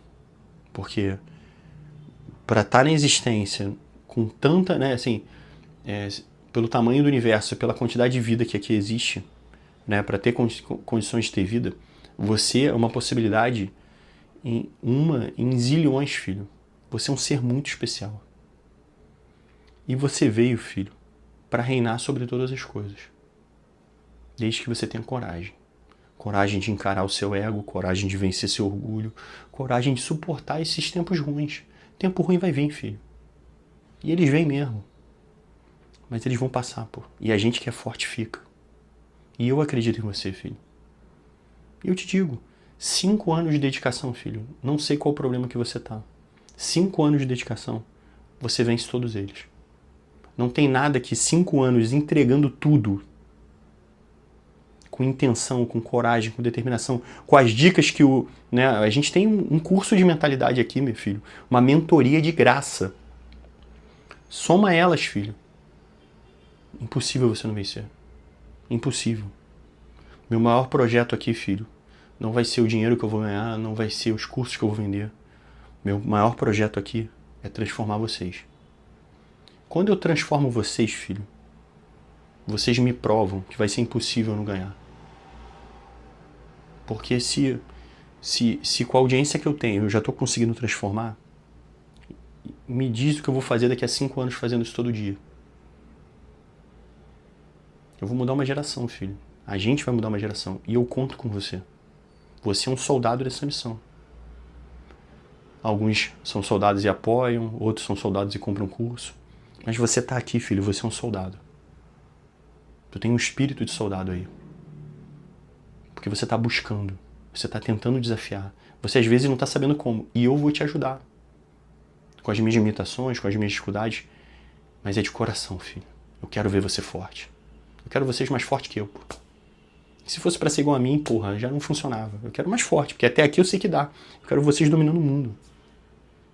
[SPEAKER 1] Porque para estar na existência com tanta, né, assim, pelo tamanho do universo, pela quantidade de vida que aqui existe, né, para ter condições de ter vida, você é uma possibilidade em zilhões, filho. Você é um ser muito especial. E você veio, filho, para reinar sobre todas as coisas. Desde que você tenha coragem. Coragem de encarar o seu ego, coragem de vencer seu orgulho, coragem de suportar esses tempos ruins. Tempo ruim vai vir, filho. E eles vêm mesmo. Mas eles vão passar, pô. E a gente que é forte fica. E eu acredito em você, filho. E eu te digo, 5 anos de dedicação, filho. Não sei qual o problema que você tá. 5 anos de dedicação, você vence todos eles. Não tem nada que 5 anos entregando tudo, com intenção, com coragem, com determinação, com as dicas que a gente tem um curso de mentalidade aqui, meu filho. Uma mentoria de graça. Soma elas, filho. Impossível você não vencer. Impossível. Meu maior projeto aqui, filho, não vai ser o dinheiro que eu vou ganhar, não vai ser os cursos que eu vou vender. Meu maior projeto aqui é transformar vocês. Quando eu transformo vocês, filho, vocês me provam que vai ser impossível eu não ganhar. Porque se com a audiência que eu tenho eu já estou conseguindo transformar, me diz o que eu vou fazer daqui a 5 anos fazendo isso todo dia. Eu vou mudar uma geração, filho. A gente vai mudar uma geração. E eu conto com você. Você é um soldado dessa missão. Alguns são soldados e apoiam, outros são soldados e compram curso. Mas você tá aqui, filho, você é um soldado. Tu tem um espírito de soldado aí. Porque você tá buscando, você tá tentando desafiar. Você às vezes não tá sabendo como, e eu vou te ajudar. Com as minhas limitações, com as minhas dificuldades, mas é de coração, filho. Eu quero ver você forte. Eu quero vocês mais fortes que eu, pô. Se fosse pra ser igual a mim, porra, já não funcionava. Eu quero mais forte, porque até aqui eu sei que dá. Eu quero vocês dominando o mundo.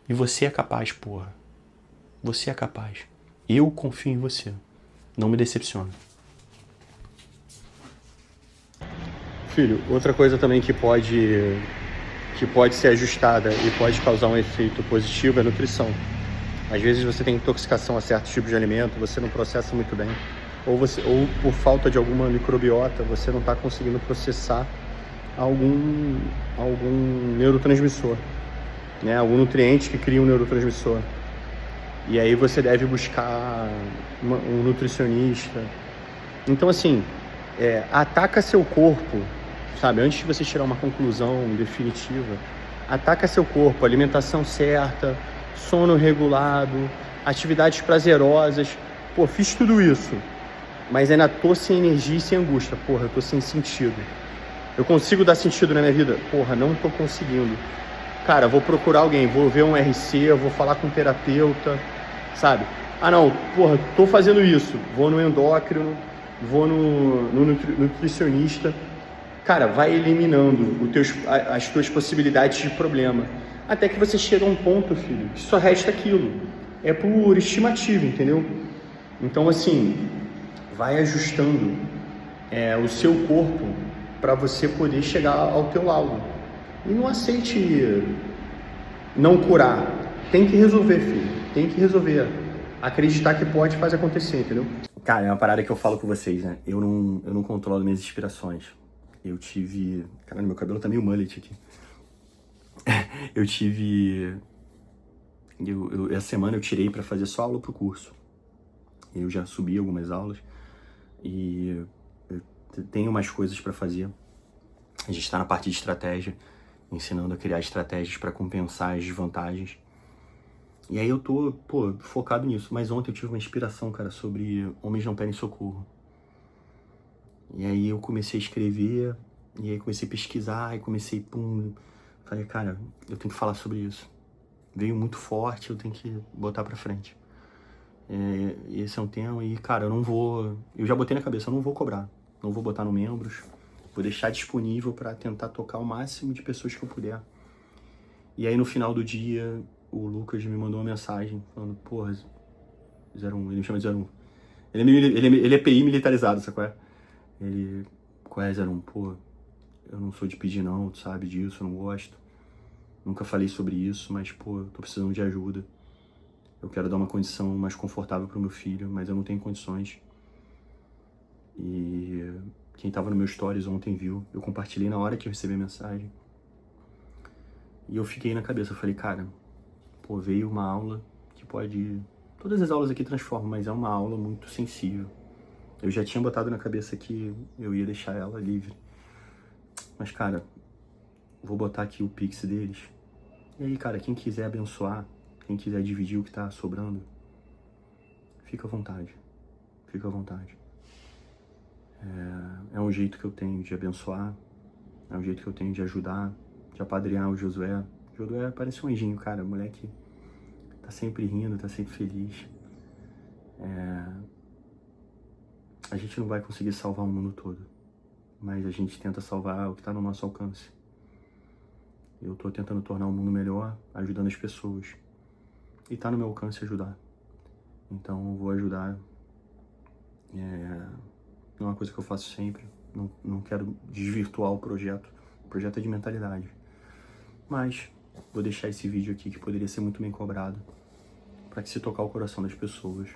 [SPEAKER 1] E você é capaz, porra. Você é capaz. Eu confio em você. Não me decepciona. Filho, outra coisa também que pode ser ajustada e pode causar um efeito positivo é a nutrição. Às vezes você tem intoxicação a certos tipos de alimento, você não processa muito bem. Ou por falta de alguma microbiota, você não está conseguindo processar algum neurotransmissor, né? Algum nutriente que cria um neurotransmissor. E aí você deve buscar um nutricionista. Então, assim, ataca seu corpo, sabe? Antes de você tirar uma conclusão definitiva, ataca seu corpo, alimentação certa, sono regulado, atividades prazerosas. Pô, fiz tudo isso, mas ainda tô sem energia e sem angústia. Porra, eu tô sem sentido. Eu consigo dar sentido na minha vida? Porra, não tô conseguindo. Cara, vou procurar alguém, vou ver um RC, vou falar com um terapeuta, sabe? Ah não, porra, tô fazendo isso. Vou no endócrino, vou no nutricionista. Cara, vai eliminando as tuas possibilidades de problema. Até que você chega a um ponto, filho, que só resta aquilo. É por estimativa, entendeu? Então, assim, vai ajustando o seu corpo para você poder chegar ao teu laudo. E não aceite não curar. Tem que resolver, filho. Tem que resolver. Acreditar que pode faz acontecer, entendeu? Cara, é uma parada que eu falo com vocês, né? Eu não controlo minhas inspirações. Eu tive... Caralho, meu cabelo tá meio mullet aqui. Essa semana eu tirei pra fazer só aula pro curso. Eu já subi algumas aulas. E eu tenho mais coisas pra fazer. A gente tá na parte de estratégia, ensinando a criar estratégias pra compensar as desvantagens. E aí eu tô, focado nisso. Mas ontem eu tive uma inspiração, cara, sobre homens não pedem socorro. E aí eu comecei a escrever, e aí comecei a pesquisar, e comecei, falei, cara, eu tenho que falar sobre isso. Veio muito forte, eu tenho que botar pra frente. Esse é um tema, e cara, eu já botei na cabeça, eu não vou cobrar. Não vou botar no membros, vou deixar disponível pra tentar tocar o máximo de pessoas que eu puder. E aí no final do dia, o Lucas me mandou uma mensagem, falando, porra, 01, ele me chama de 01. Ele é PI militarizado, sabe qual é? Qual é 01? Pô, eu não sou de pedir não, tu sabe disso, eu não gosto. Nunca falei sobre isso, mas, pô, eu tô precisando de ajuda. Eu quero dar uma condição mais confortável pro meu filho, mas eu não tenho condições. E quem tava no meu stories ontem viu, eu compartilhei na hora que eu recebi a mensagem. E eu fiquei na cabeça, eu falei, cara, pô, veio uma aula que pode... Todas as aulas aqui transformam, mas é uma aula muito sensível. Eu já tinha botado na cabeça que eu ia deixar ela livre. Mas, cara, vou botar aqui o Pix deles. E aí, cara, quem quiser abençoar, quem quiser dividir o que tá sobrando, fica à vontade. Fica à vontade. É um jeito que eu tenho de abençoar, é um jeito que eu tenho de ajudar, de apadrinhar o Josué. O Josué parece um anjinho, cara, o moleque tá sempre rindo, tá sempre feliz. A gente não vai conseguir salvar o mundo todo, mas a gente tenta salvar o que tá no nosso alcance. Eu tô tentando tornar o mundo melhor, ajudando as pessoas. E tá no meu alcance ajudar. Então eu vou ajudar. Não é uma coisa que eu faço sempre. Não quero desvirtuar o projeto. O projeto é de mentalidade. Mas vou deixar esse vídeo aqui que poderia ser muito bem cobrado, para que se tocar o coração das pessoas,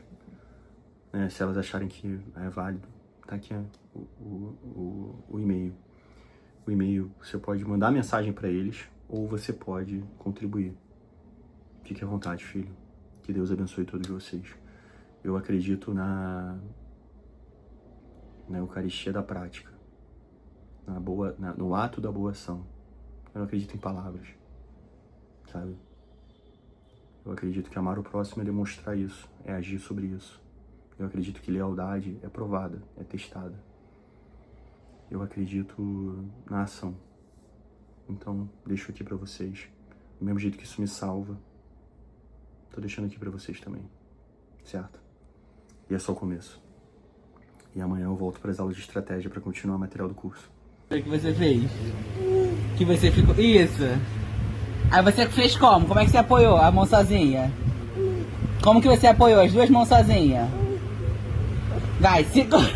[SPEAKER 1] né, se elas acharem que é válido, tá aqui o e-mail. O e-mail, você pode mandar mensagem para eles ou você pode contribuir. Fique à vontade, filho. Que Deus abençoe todos vocês. Eu acredito na Eucaristia da prática, no ato da boa ação. Eu não acredito em palavras, sabe? Eu acredito que amar o próximo é demonstrar isso, é agir sobre isso. Eu acredito que lealdade é provada, é testada. Eu acredito na ação. Então, deixo aqui pra vocês. Do mesmo jeito que isso me salva, tô deixando aqui pra vocês também. Certo? E é só o começo. E amanhã eu volto para as aulas de estratégia para continuar o material do curso.
[SPEAKER 2] O que você fez? Que você ficou... Isso. Aí você fez como? Como é que você apoiou a mão sozinha? Como que você apoiou as duas mãos sozinha? Vai, segura.